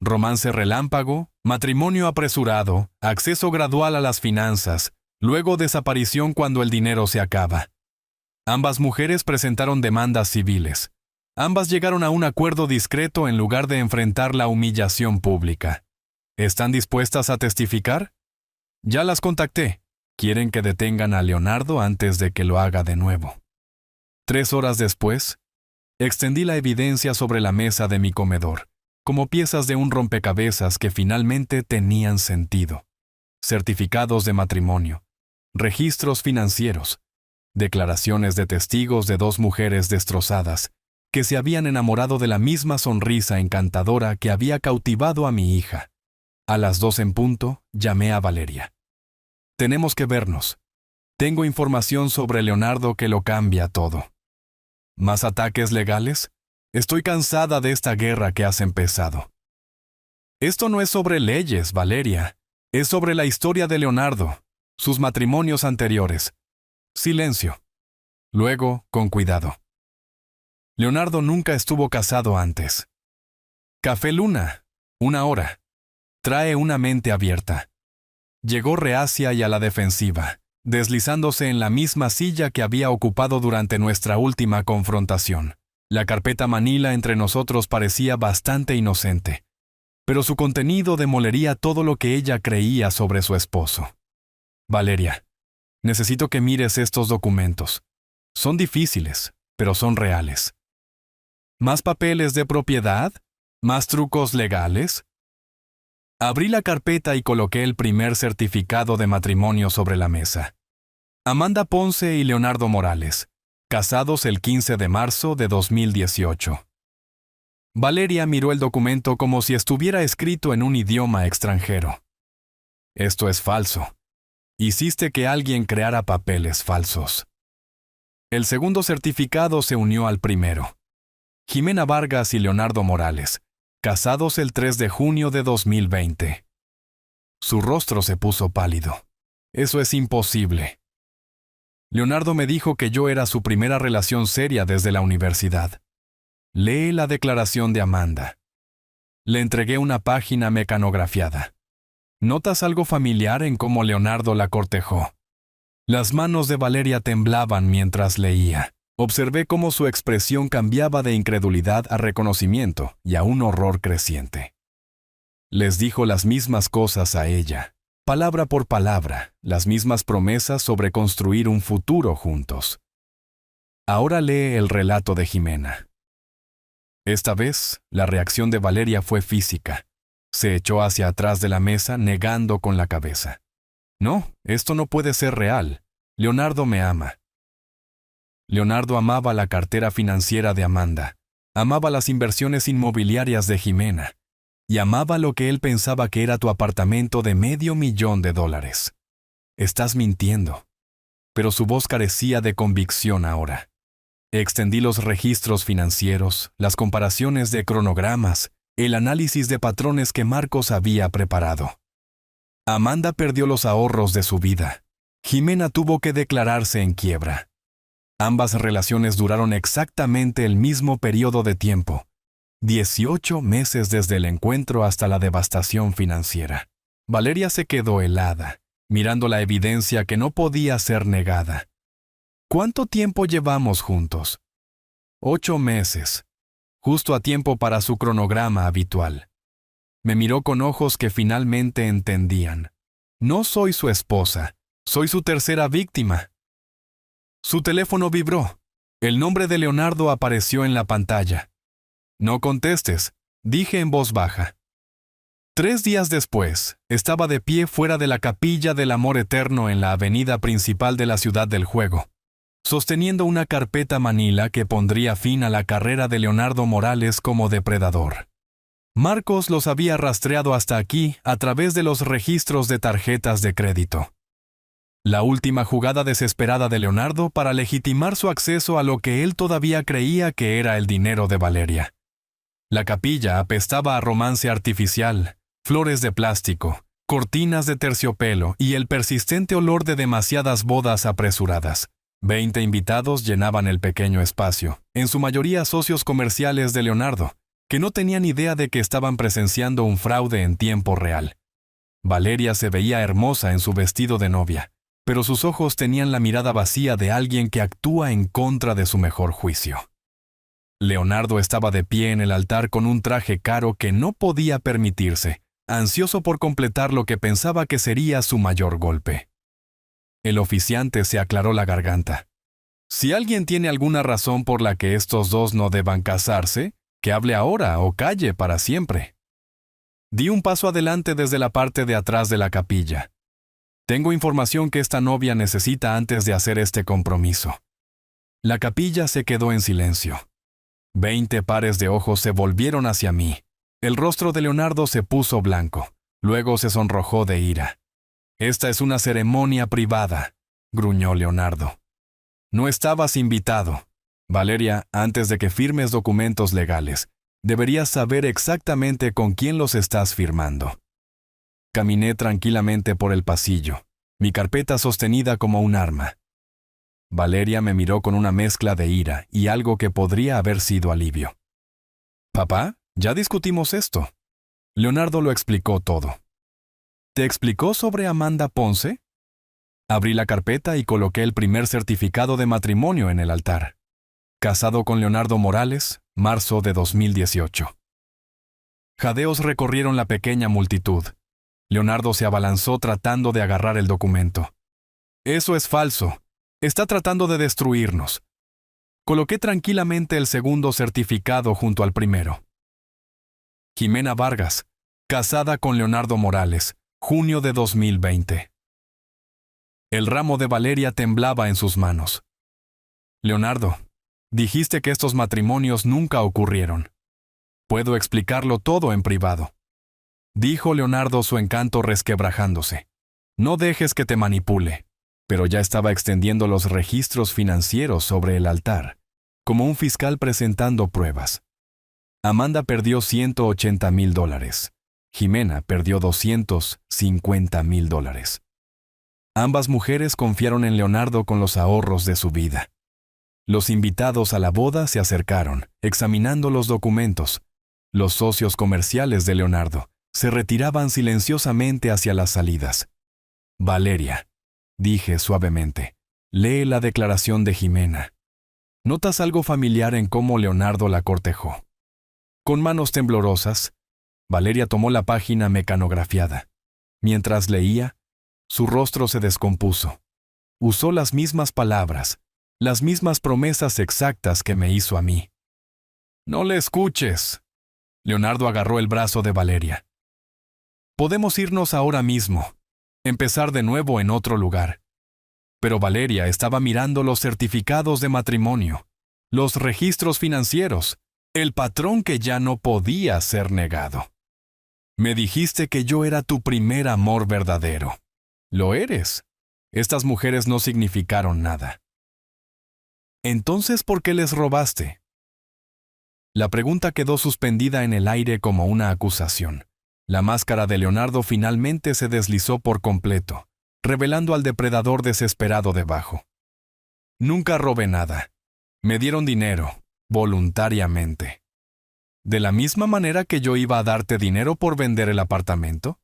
Romance relámpago, matrimonio apresurado, acceso gradual a las finanzas, luego desaparición cuando el dinero se acaba. Ambas mujeres presentaron demandas civiles. Ambas llegaron a un acuerdo discreto en lugar de enfrentar la humillación pública. ¿Están dispuestas a testificar? Ya las contacté. Quieren que detengan a Leonardo antes de que lo haga de nuevo. 3 horas después, extendí la evidencia sobre la mesa de mi comedor, como piezas de un rompecabezas que finalmente tenían sentido. Certificados de matrimonio, registros financieros, declaraciones de testigos de 2 mujeres destrozadas, que se habían enamorado de la misma sonrisa encantadora que había cautivado a mi hija. A las 2 en punto, llamé a Valeria. Tenemos que vernos. Tengo información sobre Leonardo que lo cambia todo. ¿Más ataques legales? Estoy cansada de esta guerra que has empezado. Esto no es sobre leyes, Valeria. Es sobre la historia de Leonardo, sus matrimonios anteriores. Silencio. Luego, con cuidado. Leonardo nunca estuvo casado antes. Café Luna, 1 hora. Trae una mente abierta. Llegó reacia y a la defensiva, deslizándose en la misma silla que había ocupado durante nuestra última confrontación. La carpeta Manila entre nosotros parecía bastante inocente, pero su contenido demolería todo lo que ella creía sobre su esposo. Valeria, necesito que mires estos documentos. Son difíciles, pero son reales. ¿Más papeles de propiedad? ¿Más trucos legales? Abrí la carpeta y coloqué el primer certificado de matrimonio sobre la mesa. Amanda Ponce y Leonardo Morales, casados el 15 de marzo de 2018. Valeria miró el documento como si estuviera escrito en un idioma extranjero. Esto es falso. Hiciste que alguien creara papeles falsos. El segundo certificado se unió al primero. Jimena Vargas y Leonardo Morales, casados el 3 de junio de 2020. Su rostro se puso pálido. Eso es imposible. Leonardo me dijo que yo era su primera relación seria desde la universidad. Lee la declaración de Amanda. Le entregué una página mecanografiada. ¿Notas algo familiar en cómo Leonardo la cortejó? Las manos de Valeria temblaban mientras leía. Observé cómo su expresión cambiaba de incredulidad a reconocimiento y a un horror creciente. Les dijo las mismas cosas a ella, palabra por palabra, las mismas promesas sobre construir un futuro juntos. Ahora lee el relato de Jimena. Esta vez, la reacción de Valeria fue física. Se echó hacia atrás de la mesa, negando con la cabeza. No, esto no puede ser real. Leonardo me ama. Leonardo amaba la cartera financiera de Amanda, amaba las inversiones inmobiliarias de Jimena, y amaba lo que él pensaba que era tu apartamento de $500,000. Estás mintiendo. Pero su voz carecía de convicción ahora. Extendí los registros financieros, las comparaciones de cronogramas, el análisis de patrones que Marcos había preparado. Amanda perdió los ahorros de su vida. Jimena tuvo que declararse en quiebra. Ambas relaciones duraron exactamente el mismo periodo de tiempo, 18 meses desde el encuentro hasta la devastación financiera. Valeria se quedó helada, mirando la evidencia que no podía ser negada. ¿Cuánto tiempo llevamos juntos? 8 meses, justo a tiempo para su cronograma habitual. Me miró con ojos que finalmente entendían. No soy su esposa, soy su tercera víctima. Su teléfono vibró. El nombre de Leonardo apareció en la pantalla. No contestes, dije en voz baja. 3 días después, estaba de pie fuera de la Capilla del Amor Eterno en la avenida principal de la Ciudad del Juego, sosteniendo una carpeta Manila que pondría fin a la carrera de Leonardo Morales como depredador. Marcos los había rastreado hasta aquí a través de los registros de tarjetas de crédito. La última jugada desesperada de Leonardo para legitimar su acceso a lo que él todavía creía que era el dinero de Valeria. La capilla apestaba a romance artificial, flores de plástico, cortinas de terciopelo y el persistente olor de demasiadas bodas apresuradas. 20 invitados llenaban el pequeño espacio, en su mayoría socios comerciales de Leonardo, que no tenían idea de que estaban presenciando un fraude en tiempo real. Valeria se veía hermosa en su vestido de novia, pero sus ojos tenían la mirada vacía de alguien que actúa en contra de su mejor juicio. Leonardo estaba de pie en el altar con un traje caro que no podía permitirse, ansioso por completar lo que pensaba que sería su mayor golpe. El oficiante se aclaró la garganta. Si alguien tiene alguna razón por la que estos dos no deban casarse, que hable ahora o calle para siempre. Di un paso adelante desde la parte de atrás de la capilla. Tengo información que esta novia necesita antes de hacer este compromiso. La capilla se quedó en silencio. 20 pares de ojos se volvieron hacia mí. El rostro de Leonardo se puso blanco. Luego se sonrojó de ira. «Esta es una ceremonia privada», gruñó Leonardo. «No estabas invitado. Valeria, antes de que firmes documentos legales, deberías saber exactamente con quién los estás firmando». Caminé tranquilamente por el pasillo, mi carpeta sostenida como un arma. Valeria me miró con una mezcla de ira y algo que podría haber sido alivio. «Papá, ya discutimos esto». Leonardo lo explicó todo. ¿Te explicó sobre Amanda Ponce? Abrí la carpeta y coloqué el primer certificado de matrimonio en el altar. Casado con Leonardo Morales, marzo de 2018. Jadeos recorrieron la pequeña multitud. Leonardo se abalanzó tratando de agarrar el documento. «Eso es falso. Está tratando de destruirnos». Coloqué tranquilamente el segundo certificado junto al primero. Jimena Vargas, casada con Leonardo Morales, junio de 2020. El ramo de Valeria temblaba en sus manos. «Leonardo, dijiste que estos matrimonios nunca ocurrieron. Puedo explicarlo todo en privado», dijo Leonardo, su encanto resquebrajándose. «No dejes que te manipule». Pero ya estaba extendiendo los registros financieros sobre el altar, como un fiscal presentando pruebas. Amanda perdió $180,000. Jimena perdió $250,000. Ambas mujeres confiaron en Leonardo con los ahorros de su vida. Los invitados a la boda se acercaron, examinando los documentos. Los socios comerciales de Leonardo se retiraban silenciosamente hacia las salidas. «Valeria», dije suavemente, «lee la declaración de Jimena». ¿Notas algo familiar en cómo Leonardo la cortejó? Con manos temblorosas, Valeria tomó la página mecanografiada. Mientras leía, su rostro se descompuso. Usó las mismas palabras, las mismas promesas exactas que me hizo a mí. «No le escuches». Leonardo agarró el brazo de Valeria. «Podemos irnos ahora mismo, empezar de nuevo en otro lugar». Pero Valeria estaba mirando los certificados de matrimonio, los registros financieros, el patrón que ya no podía ser negado. «Me dijiste que yo era tu primer amor verdadero. Lo eres. Estas mujeres no significaron nada». «Entonces, ¿por qué les robaste?». La pregunta quedó suspendida en el aire como una acusación. La máscara de Leonardo finalmente se deslizó por completo, revelando al depredador desesperado debajo. «Nunca robé nada. Me dieron dinero, voluntariamente». ¿De la misma manera que yo iba a darte dinero por vender el apartamento?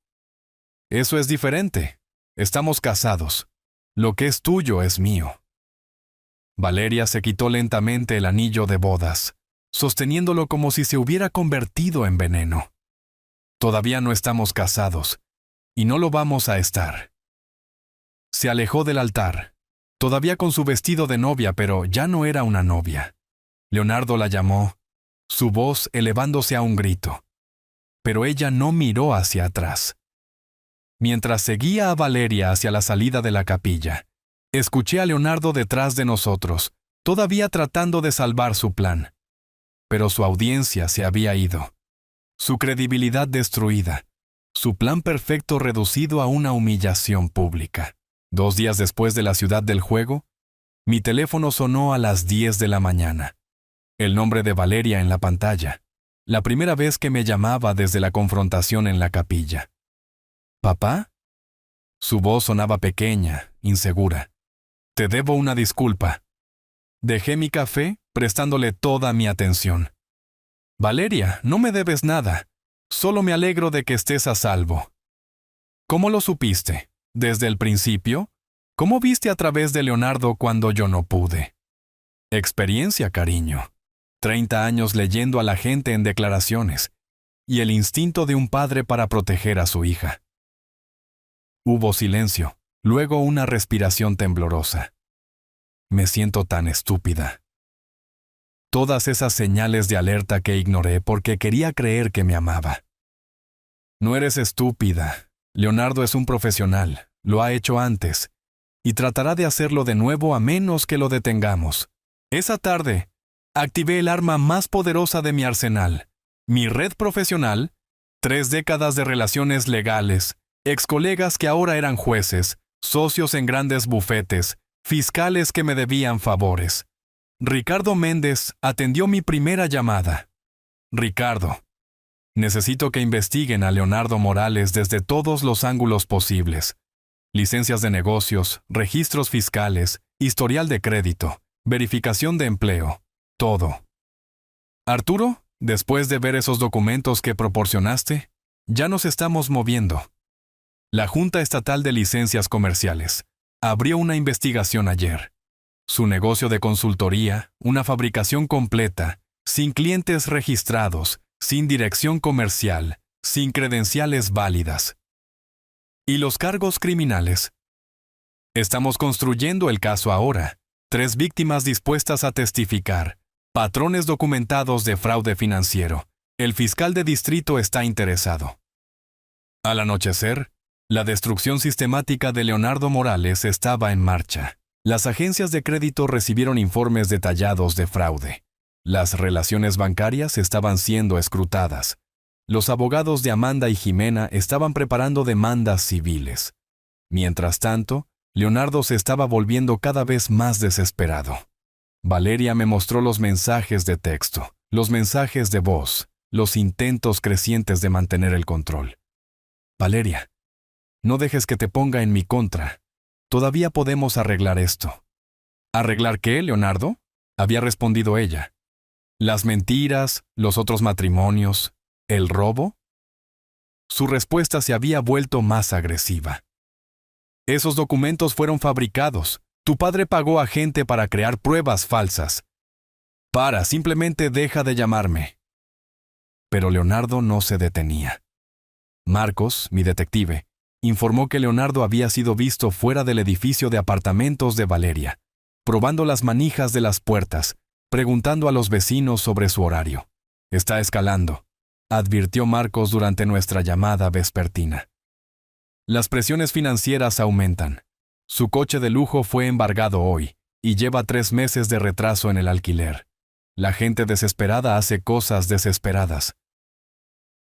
Eso es diferente. Estamos casados. Lo que es tuyo es mío. Valeria se quitó lentamente el anillo de bodas, sosteniéndolo como si se hubiera convertido en veneno. «Todavía no estamos casados, y no lo vamos a estar». Se alejó del altar, todavía con su vestido de novia, pero ya no era una novia. Leonardo la llamó, su voz elevándose a un grito. Pero ella no miró hacia atrás. Mientras seguía a Valeria hacia la salida de la capilla, escuché a Leonardo detrás de nosotros, todavía tratando de salvar su plan. Pero su audiencia se había ido. Su credibilidad destruida. Su plan perfecto reducido a una humillación pública. 2 días después de la ciudad del juego, mi teléfono sonó a las 10 de la mañana. El nombre de Valeria en la pantalla. la primera vez que me llamaba desde la confrontación en la capilla. ¿Papá? Su voz sonaba pequeña, insegura. Te debo una disculpa. Dejé mi café, prestándole toda mi atención. Valeria, no me debes nada. Solo me alegro de que estés a salvo. ¿Cómo lo supiste? ¿Desde el principio? ¿Cómo viste a través de Leonardo cuando yo no pude? Experiencia, cariño. 30 años leyendo a la gente en declaraciones, y el instinto de un padre para proteger a su hija. Hubo silencio, luego una respiración temblorosa. Me siento tan estúpida. Todas esas señales de alerta que ignoré porque quería creer que me amaba. No eres estúpida. Leonardo es un profesional, lo ha hecho antes, y tratará de hacerlo de nuevo a menos que lo detengamos. Esa tarde, activé el arma más poderosa de mi arsenal, mi red profesional, 3 décadas de relaciones legales, excolegas que ahora eran jueces, socios en grandes bufetes, fiscales que me debían favores. Ricardo Méndez atendió mi primera llamada. Ricardo, necesito que investiguen a Leonardo Morales desde todos los ángulos posibles. Licencias de negocios, registros fiscales, historial de crédito, verificación de empleo, todo. Arturo, después de ver esos documentos que proporcionaste, ya nos estamos moviendo. La Junta Estatal de Licencias Comerciales abrió una investigación ayer. Su negocio de consultoría, una fabricación completa, sin clientes registrados, sin dirección comercial, sin credenciales válidas. ¿Y los cargos criminales? Estamos construyendo el caso ahora. 3 víctimas dispuestas a testificar. Patrones documentados de fraude financiero. El fiscal de distrito está interesado. Al anochecer, la destrucción sistemática de Leonardo Morales estaba en marcha. Las agencias de crédito recibieron informes detallados de fraude. Las relaciones bancarias estaban siendo escrutadas. Los abogados de Amanda y Jimena estaban preparando demandas civiles. Mientras tanto, Leonardo se estaba volviendo cada vez más desesperado. Valeria me mostró los mensajes de texto, los mensajes de voz, los intentos crecientes de mantener el control. Valeria, no dejes que te ponga en mi contra. Todavía podemos arreglar esto. ¿Arreglar qué, Leonardo? Había respondido ella. ¿Las mentiras, los otros matrimonios, el robo? Su respuesta se había vuelto más agresiva. Esos documentos fueron fabricados. Tu padre pagó a gente para crear pruebas falsas. Simplemente deja de llamarme. Pero Leonardo no se detenía. Marcos, mi detective, informó que Leonardo había sido visto fuera del edificio de apartamentos de Valeria, probando las manijas de las puertas, preguntando a los vecinos sobre su horario. Está escalando, advirtió Marcos durante nuestra llamada vespertina. Las presiones financieras aumentan. Su coche de lujo fue embargado hoy y lleva 3 meses de retraso en el alquiler. La gente desesperada hace cosas desesperadas.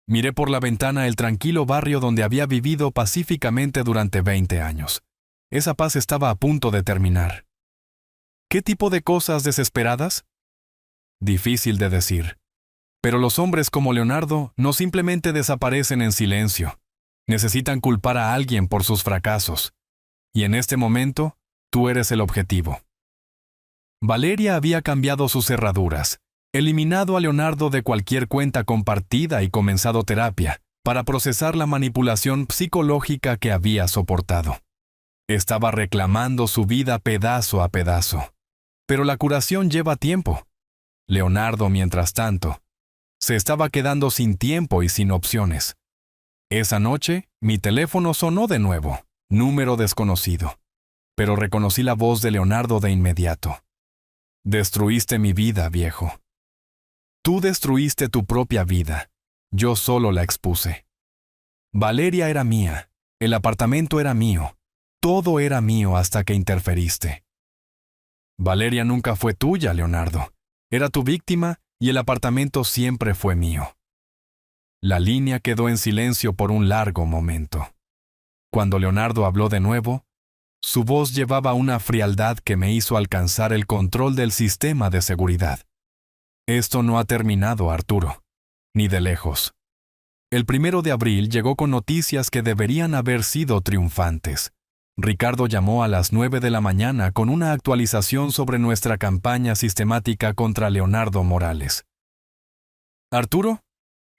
Miré por la ventana el tranquilo barrio donde había vivido pacíficamente durante 20 años. Esa paz estaba a punto de terminar. ¿Qué tipo de cosas desesperadas? Difícil de decir. Pero los hombres como Leonardo no simplemente desaparecen en silencio. Necesitan culpar a alguien por sus fracasos. Y en este momento, tú eres el objetivo. Valeria había cambiado sus cerraduras, eliminado a Leonardo de cualquier cuenta compartida y comenzado terapia para procesar la manipulación psicológica que había soportado. Estaba reclamando su vida pedazo a pedazo. Pero la curación lleva tiempo. Leonardo, mientras tanto, se estaba quedando sin tiempo y sin opciones. Esa noche, mi teléfono sonó de nuevo, número desconocido. Pero reconocí la voz de Leonardo de inmediato. Destruiste mi vida, viejo. Tú destruiste tu propia vida. Yo solo la expuse. Valeria era mía. El apartamento era mío. Todo era mío hasta que interferiste. Valeria nunca fue tuya, Leonardo. Era tu víctima y el apartamento siempre fue mío. La línea quedó en silencio por un largo momento. Cuando Leonardo habló de nuevo, su voz llevaba una frialdad que me hizo alcanzar el control del sistema de seguridad. Esto no ha terminado, Arturo. ni de lejos. El 1 de abril llegó con noticias que deberían haber sido triunfantes. Ricardo llamó a las 9 de la mañana con una actualización sobre nuestra campaña sistemática contra Leonardo Morales. Arturo,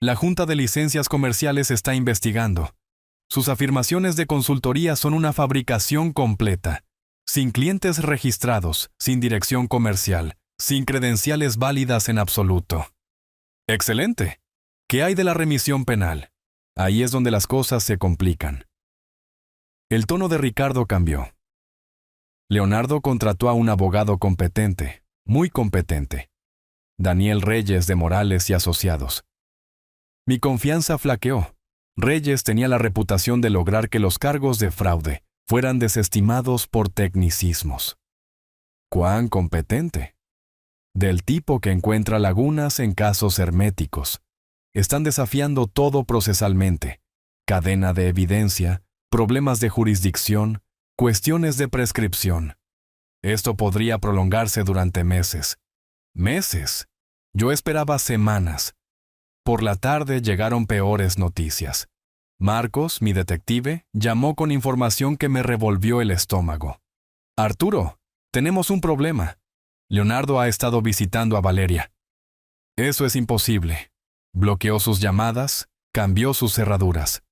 la Junta de Licencias Comerciales está investigando. Sus afirmaciones de consultoría son una fabricación completa, sin clientes registrados, sin dirección comercial, sin credenciales válidas en absoluto. ¡Excelente! ¿Qué hay de la remisión penal? Ahí es donde las cosas se complican. El tono de Ricardo cambió. Leonardo contrató a un abogado competente, muy competente. Daniel Reyes de Morales y Asociados. Mi confianza flaqueó. Reyes tenía la reputación de lograr que los cargos de fraude fueran desestimados por tecnicismos. ¿Cuán competente? Del tipo que encuentra lagunas en casos herméticos. Están desafiando todo procesalmente. Cadena de evidencia, problemas de jurisdicción, cuestiones de prescripción. Esto podría prolongarse durante meses. ¡Meses! Yo esperaba semanas. Por la tarde llegaron peores noticias. Marcos, mi detective, llamó con información que me revolvió el estómago. Arturo, tenemos un problema. Leonardo ha estado visitando a Valeria. Eso es imposible. Bloqueó sus llamadas, cambió sus cerraduras.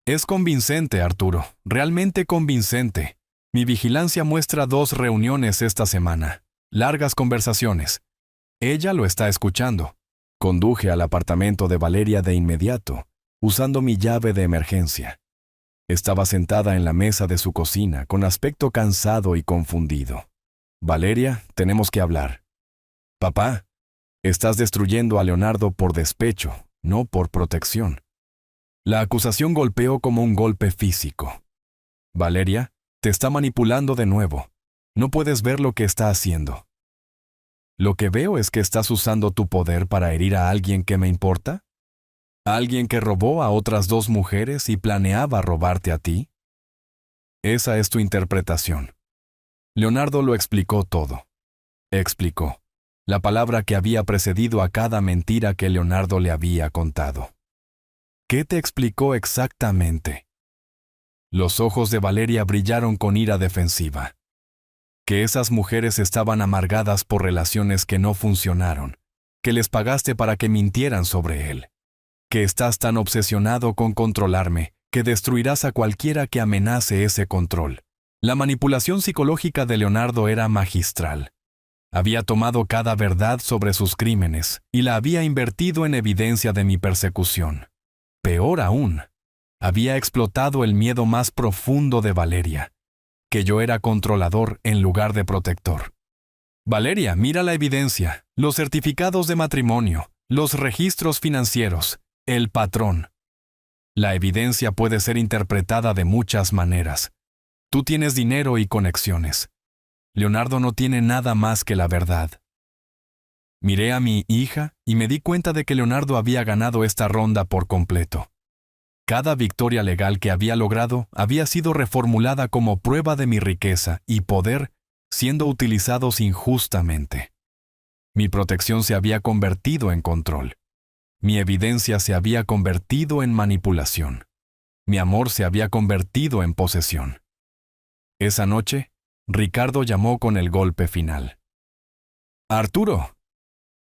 Es convincente, Arturo, realmente convincente. Mi vigilancia muestra 2 reuniones esta semana. Largas conversaciones. Ella lo está escuchando. Conduje al apartamento de Valeria de inmediato, usando mi llave de emergencia. Estaba sentada en la mesa de su cocina, con aspecto cansado y confundido. Valeria, tenemos que hablar. Papá, estás destruyendo a Leonardo por despecho, no por protección. La acusación golpeó como un golpe físico. Valeria, te está manipulando de nuevo. No puedes ver lo que está haciendo. Lo que veo es que estás usando tu poder para herir a alguien que me importa. ¿Alguien que robó a otras 2 mujeres y planeaba robarte a ti? Esa es tu interpretación. Leonardo lo explicó todo. Explicó. La palabra que había precedido a cada mentira que Leonardo le había contado. ¿Qué te explicó exactamente? Los ojos de Valeria brillaron con ira defensiva. Que esas mujeres estaban amargadas por relaciones que no funcionaron, que les pagaste para que mintieran sobre él, que estás tan obsesionado con controlarme que destruirás a cualquiera que amenace ese control. La manipulación psicológica de Leonardo era magistral. Había tomado cada verdad sobre sus crímenes y la había invertido en evidencia de mi persecución. Peor aún, había explotado el miedo más profundo de Valeria, que yo era controlador en lugar de protector. Valeria, mira la evidencia, los certificados de matrimonio, los registros financieros, el patrón. La evidencia puede ser interpretada de muchas maneras. Tú tienes dinero y conexiones. Leonardo no tiene nada más que la verdad. Miré a mi hija y me di cuenta de que Leonardo había ganado esta ronda por completo. Cada victoria legal que había logrado había sido reformulada como prueba de mi riqueza y poder siendo utilizados injustamente. Mi protección se había convertido en control. Mi evidencia se había convertido en manipulación. Mi amor se había convertido en posesión. Esa noche, Ricardo llamó con el golpe final. ¡Arturo!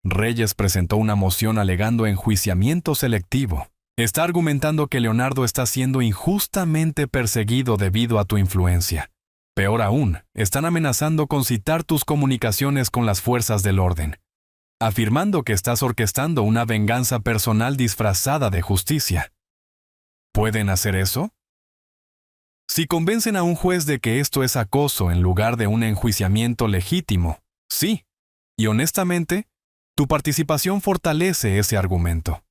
Reyes presentó una moción alegando enjuiciamiento selectivo. Está argumentando que Leonardo está siendo injustamente perseguido debido a tu influencia. Peor aún, están amenazando con citar tus comunicaciones con las fuerzas del orden, afirmando que estás orquestando una venganza personal disfrazada de justicia. ¿Pueden hacer eso? Si convencen a un juez de que esto es acoso en lugar de un enjuiciamiento legítimo, sí. Y honestamente, tu participación fortalece ese argumento.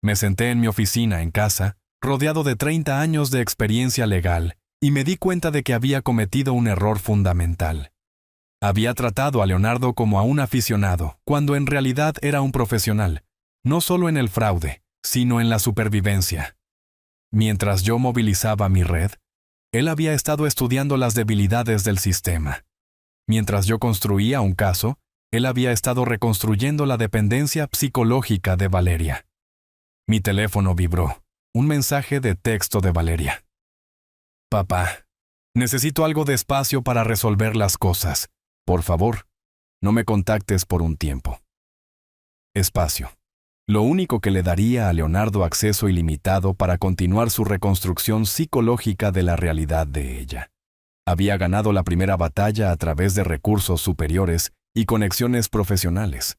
Me senté en mi oficina en casa, rodeado de 30 años de experiencia legal, y me di cuenta de que había cometido un error fundamental. Había tratado a Leonardo como a un aficionado, cuando en realidad era un profesional, no solo en el fraude, sino en la supervivencia. Mientras yo movilizaba mi red, él había estado estudiando las debilidades del sistema. Mientras yo construía un caso, él había estado reconstruyendo la dependencia psicológica de Valeria. Mi teléfono vibró. Un mensaje de texto de Valeria. Papá, necesito algo de espacio para resolver las cosas. Por favor, no me contactes por un tiempo. Espacio. Lo único que le daría a Leonardo acceso ilimitado para continuar su reconstrucción psicológica de la realidad de ella. Había ganado la primera batalla a través de recursos superiores y conexiones profesionales.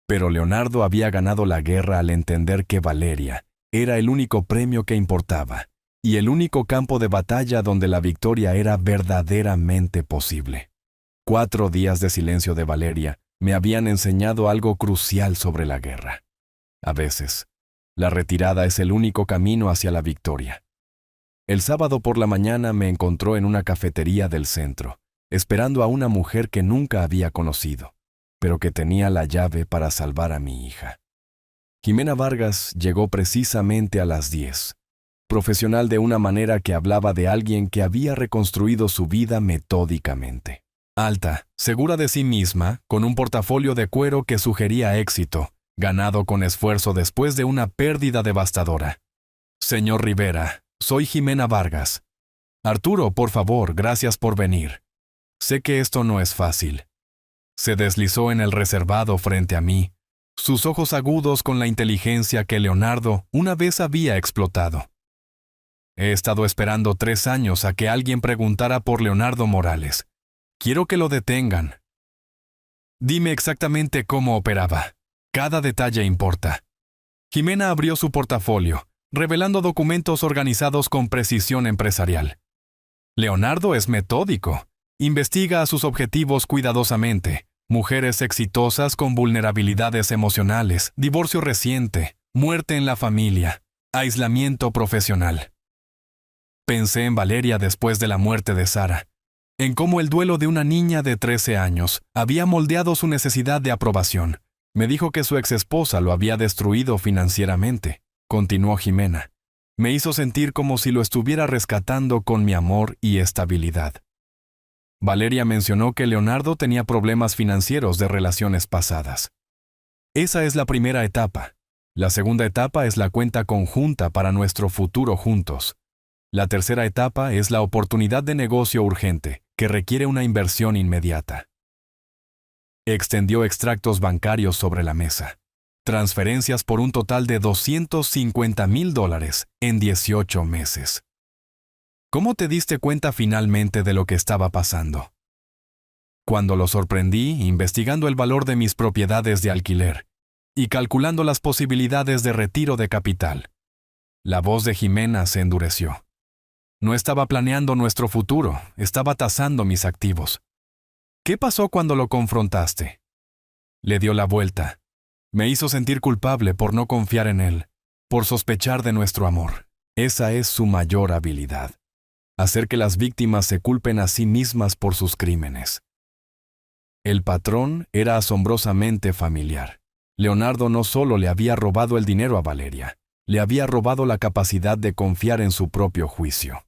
Pero Leonardo había ganado la guerra al entender que Valeria era el único premio que importaba y el único campo de batalla donde la victoria era verdaderamente posible. 4 días de silencio de Valeria me habían enseñado algo crucial sobre la guerra. A veces, la retirada es el único camino hacia la victoria. El sábado por la mañana me encontró en una cafetería del centro, esperando a una mujer que nunca había conocido, pero que tenía la llave para salvar a mi hija. Jimena Vargas llegó precisamente a las 10, profesional de una manera que hablaba de alguien que había reconstruido su vida metódicamente. Alta, segura de sí misma, con un portafolio de cuero que sugería éxito, ganado con esfuerzo después de una pérdida devastadora. Señor Rivera, soy Jimena Vargas. Arturo, por favor, gracias por venir. Sé que esto no es fácil. Se deslizó en el reservado frente a mí, sus ojos agudos con la inteligencia que Leonardo una vez había explotado. He estado esperando 3 años a que alguien preguntara por Leonardo Morales. Quiero que lo detengan. Dime exactamente cómo operaba. Cada detalle importa. Jimena abrió su portafolio, revelando documentos organizados con precisión empresarial. Leonardo es metódico. Investiga a sus objetivos cuidadosamente. Mujeres exitosas con vulnerabilidades emocionales, divorcio reciente, muerte en la familia, aislamiento profesional. Pensé en Valeria después de la muerte de Sara, en cómo el duelo de una niña de 13 años había moldeado su necesidad de aprobación. Me dijo que su exesposa lo había destruido financieramente, continuó Jimena. Me hizo sentir como si lo estuviera rescatando con mi amor y estabilidad. Valeria mencionó que Leonardo tenía problemas financieros de relaciones pasadas. Esa es la primera etapa. La segunda etapa es la cuenta conjunta para nuestro futuro juntos. La tercera etapa es la oportunidad de negocio urgente, que requiere una inversión inmediata. Extendió extractos bancarios sobre la mesa. Transferencias por un total de $250,000 en 18 meses. ¿Cómo te diste cuenta finalmente de lo que estaba pasando? Cuando lo sorprendí investigando el valor de mis propiedades de alquiler y calculando las posibilidades de retiro de capital. La voz de Jimena se endureció. No estaba planeando nuestro futuro, estaba tasando mis activos. ¿Qué pasó cuando lo confrontaste? Le dio la vuelta. Me hizo sentir culpable por no confiar en él, por sospechar de nuestro amor. Esa es su mayor habilidad. Hacer que las víctimas se culpen a sí mismas por sus crímenes. El patrón era asombrosamente familiar. Leonardo no solo le había robado el dinero a Valeria, le había robado la capacidad de confiar en su propio juicio.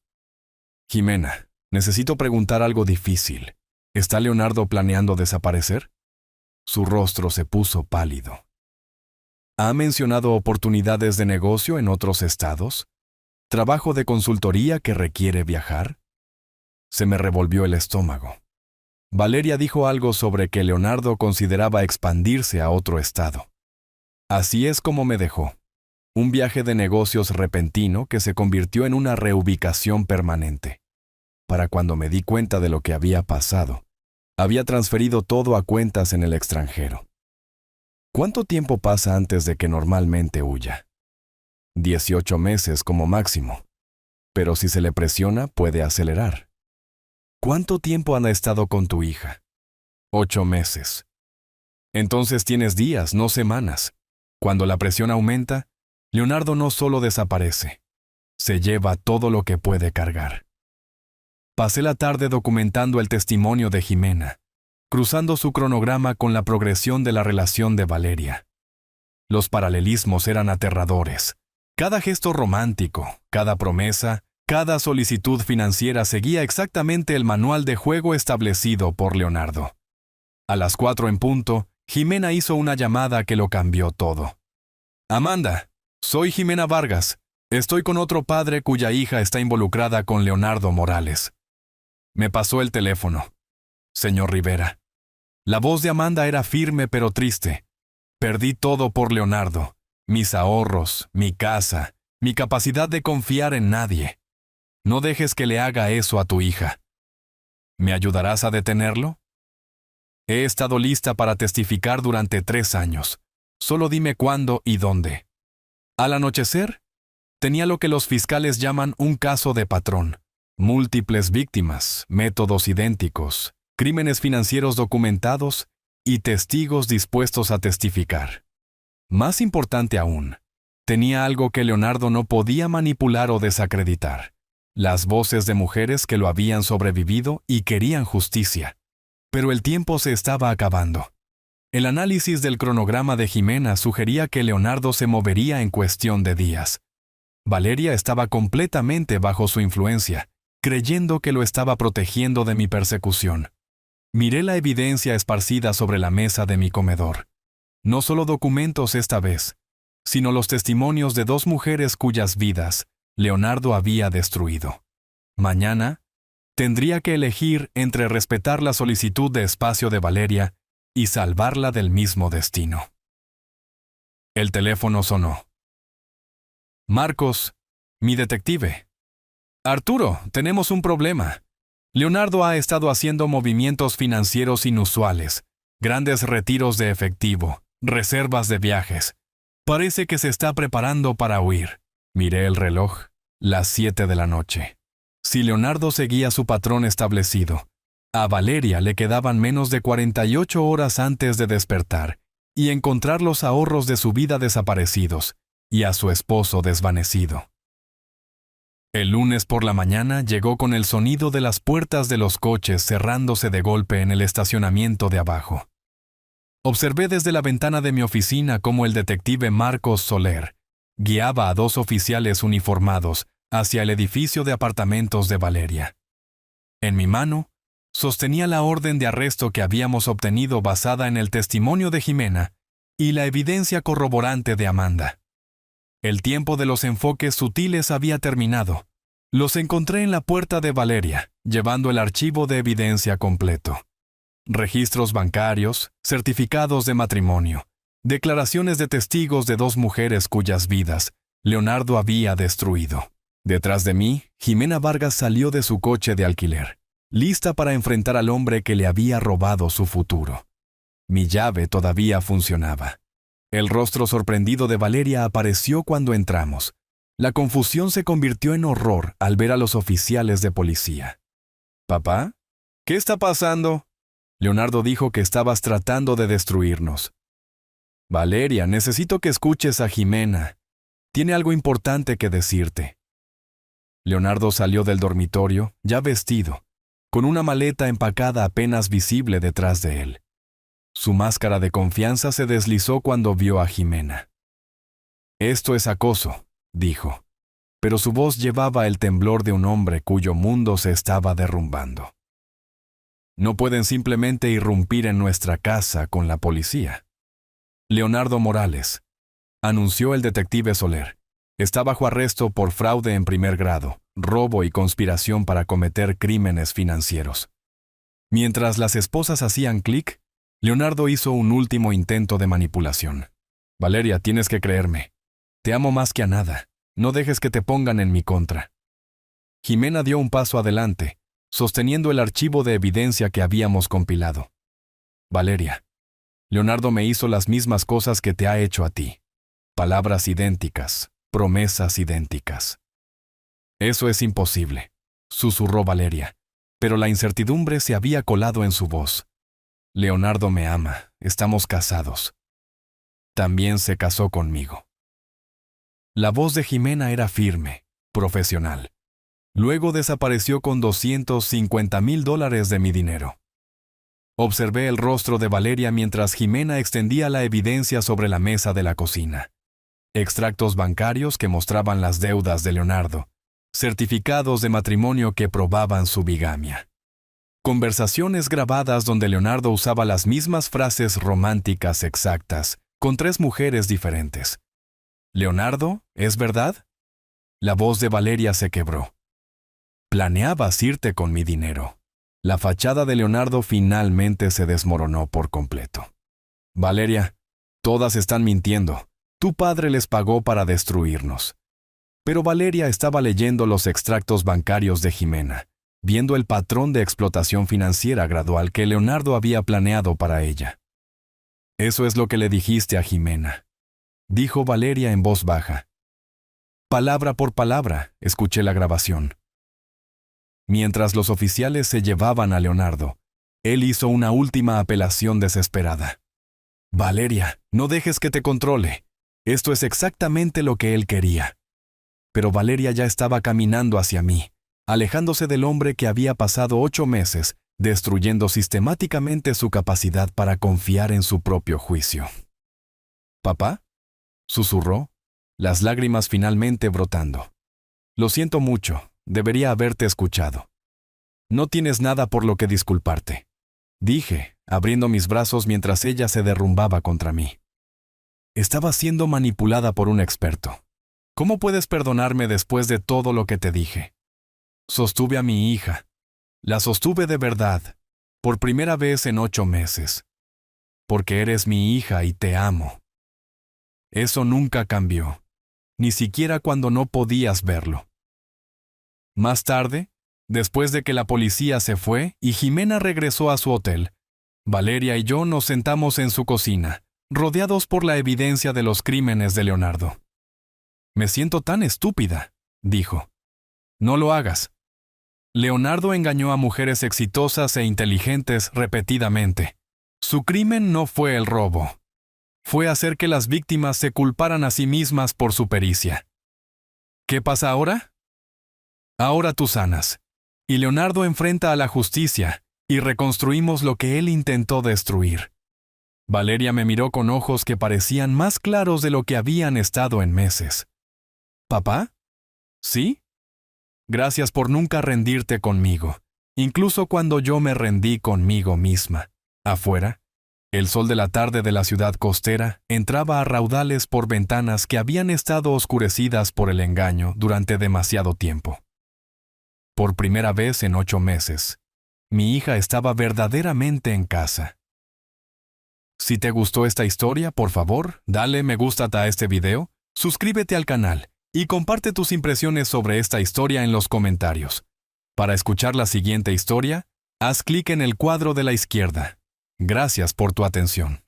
Jimena, necesito preguntar algo difícil. ¿Está Leonardo planeando desaparecer? Su rostro se puso pálido. ¿Ha mencionado oportunidades de negocio en otros estados? ¿Trabajo de consultoría que requiere viajar? Se me revolvió el estómago. Valeria dijo algo sobre que Leonardo consideraba expandirse a otro estado. Así es como me dejó. Un viaje de negocios repentino que se convirtió en una reubicación permanente. Para cuando me di cuenta de lo que había pasado, había transferido todo a cuentas en el extranjero. ¿Cuánto tiempo pasa antes de que normalmente huya? 18 meses como máximo. Pero si se le presiona, puede acelerar. ¿Cuánto tiempo han estado con tu hija? 8 meses. Entonces tienes días, no semanas. Cuando la presión aumenta, Leonardo no solo desaparece, se lleva todo lo que puede cargar. Pasé la tarde documentando el testimonio de Jimena, cruzando su cronograma con la progresión de la relación de Valeria. Los paralelismos eran aterradores. Cada gesto romántico, cada promesa, cada solicitud financiera seguía exactamente el manual de juego establecido por Leonardo. A las 4 en punto, Jimena hizo una llamada que lo cambió todo. Amanda, soy Jimena Vargas. Estoy con otro padre cuya hija está involucrada con Leonardo Morales. Me pasó el teléfono. Señor Rivera. La voz de Amanda era firme pero triste. Perdí todo por Leonardo. Mis ahorros, mi casa, mi capacidad de confiar en nadie. No dejes que le haga eso a tu hija. ¿Me ayudarás a detenerlo? He estado lista para testificar durante 3 años. Solo dime cuándo y dónde. Al anochecer, tenía lo que los fiscales llaman un caso de patrón. Múltiples víctimas, métodos idénticos, crímenes financieros documentados y testigos dispuestos a testificar. Más importante aún, tenía algo que Leonardo no podía manipular o desacreditar. Las voces de mujeres que lo habían sobrevivido y querían justicia. Pero el tiempo se estaba acabando. El análisis del cronograma de Jimena sugería que Leonardo se movería en cuestión de días. Valeria estaba completamente bajo su influencia, creyendo que lo estaba protegiendo de mi persecución. Miré la evidencia esparcida sobre la mesa de mi comedor. No solo documentos esta vez, sino los testimonios de 2 mujeres cuyas vidas Leonardo había destruido. Mañana, tendría que elegir entre respetar la solicitud de espacio de Valeria y salvarla del mismo destino. El teléfono sonó. Marcos, mi detective. Arturo, tenemos un problema. Leonardo ha estado haciendo movimientos financieros inusuales, grandes retiros de efectivo, reservas de viajes. Parece que se está preparando para huir. Miré el reloj, las 7 de la noche. Si Leonardo seguía su patrón establecido, a Valeria le quedaban menos de 48 horas antes de despertar y encontrar los ahorros de su vida desaparecidos y a su esposo desvanecido. El lunes por la mañana llegó con el sonido de las puertas de los coches cerrándose de golpe en el estacionamiento de abajo. Observé desde la ventana de mi oficina cómo el detective Marcos Soler guiaba a 2 oficiales uniformados hacia el edificio de apartamentos de Valeria. En mi mano, sostenía la orden de arresto que habíamos obtenido basada en el testimonio de Jimena y la evidencia corroborante de Amanda. El tiempo de los enfoques sutiles había terminado. Los encontré en la puerta de Valeria, llevando el archivo de evidencia completo. Registros bancarios, certificados de matrimonio, declaraciones de testigos de 2 mujeres cuyas vidas Leonardo había destruido. Detrás de mí, Jimena Vargas salió de su coche de alquiler, lista para enfrentar al hombre que le había robado su futuro. Mi llave todavía funcionaba. El rostro sorprendido de Valeria apareció cuando entramos. La confusión se convirtió en horror al ver a los oficiales de policía. «¿Papá? ¿Qué está pasando?» Leonardo dijo que estabas tratando de destruirnos. «Valeria, necesito que escuches a Jimena. Tiene algo importante que decirte». Leonardo salió del dormitorio, ya vestido, con una maleta empacada apenas visible detrás de él. Su máscara de confianza se deslizó cuando vio a Jimena. «Esto es acoso», dijo, pero su voz llevaba el temblor de un hombre cuyo mundo se estaba derrumbando. «No pueden simplemente irrumpir en nuestra casa con la policía». Leonardo Morales, anunció el detective Soler, está bajo arresto por fraude en primer grado, robo y conspiración para cometer crímenes financieros. Mientras las esposas hacían clic, Leonardo hizo un último intento de manipulación. «Valeria, tienes que creerme. Te amo más que a nada. No dejes que te pongan en mi contra». Jimena dio un paso adelante, sosteniendo el archivo de evidencia que habíamos compilado. «Valeria, Leonardo me hizo las mismas cosas que te ha hecho a ti. Palabras idénticas, promesas idénticas». «Eso es imposible», susurró Valeria, pero la incertidumbre se había colado en su voz. «Leonardo me ama, estamos casados. También se casó conmigo». La voz de Jimena era firme, profesional. Luego desapareció con $250,000 de mi dinero. Observé el rostro de Valeria mientras Jimena extendía la evidencia sobre la mesa de la cocina. Extractos bancarios que mostraban las deudas de Leonardo, certificados de matrimonio que probaban su bigamia. Conversaciones grabadas donde Leonardo usaba las mismas frases románticas exactas, con 3 mujeres diferentes. «Leonardo, ¿es verdad?» La voz de Valeria se quebró. «Planeabas irte con mi dinero». La fachada de Leonardo finalmente se desmoronó por completo. «Valeria, todas están mintiendo. Tu padre les pagó para destruirnos». Pero Valeria estaba leyendo los extractos bancarios de Jimena, viendo el patrón de explotación financiera gradual que Leonardo había planeado para ella. «Eso es lo que le dijiste a Jimena», dijo Valeria en voz baja. Palabra por palabra, escuché la grabación. Mientras los oficiales se llevaban a Leonardo, él hizo una última apelación desesperada. «Valeria, no dejes que te controle. Esto es exactamente lo que él quería». Pero Valeria ya estaba caminando hacia mí, alejándose del hombre que había pasado 8 meses, destruyendo sistemáticamente su capacidad para confiar en su propio juicio. «¿Papá?», susurró, las lágrimas finalmente brotando. «Lo siento mucho, debería haberte escuchado. No tienes nada por lo que disculparte», dije, abriendo mis brazos mientras ella se derrumbaba contra mí. Estaba siendo manipulada por un experto. «¿Cómo puedes perdonarme después de todo lo que te dije?» Sostuve a mi hija. La sostuve de verdad, por primera vez en 8 meses. «Porque eres mi hija y te amo». Eso nunca cambió, ni siquiera cuando no podías verlo. Más tarde, después de que la policía se fue y Jimena regresó a su hotel, Valeria y yo nos sentamos en su cocina, rodeados por la evidencia de los crímenes de Leonardo. «Me siento tan estúpida», dijo. «No lo hagas. Leonardo engañó a mujeres exitosas e inteligentes repetidamente. Su crimen no fue el robo. Fue hacer que las víctimas se culparan a sí mismas por su pericia. ¿Qué pasa ahora? Ahora tú sanas. Y Leonardo enfrenta a la justicia, y reconstruimos lo que él intentó destruir». Valeria me miró con ojos que parecían más claros de lo que habían estado en meses. «¿Papá? ¿Sí? Gracias por nunca rendirte conmigo, incluso cuando yo me rendí conmigo misma». Afuera, el sol de la tarde de la ciudad costera entraba a raudales por ventanas que habían estado oscurecidas por el engaño durante demasiado tiempo. Por primera vez en 8 meses, mi hija estaba verdaderamente en casa. Si te gustó esta historia, por favor, dale me gusta a este video, suscríbete al canal y comparte tus impresiones sobre esta historia en los comentarios. Para escuchar la siguiente historia, haz clic en el cuadro de la izquierda. Gracias por tu atención.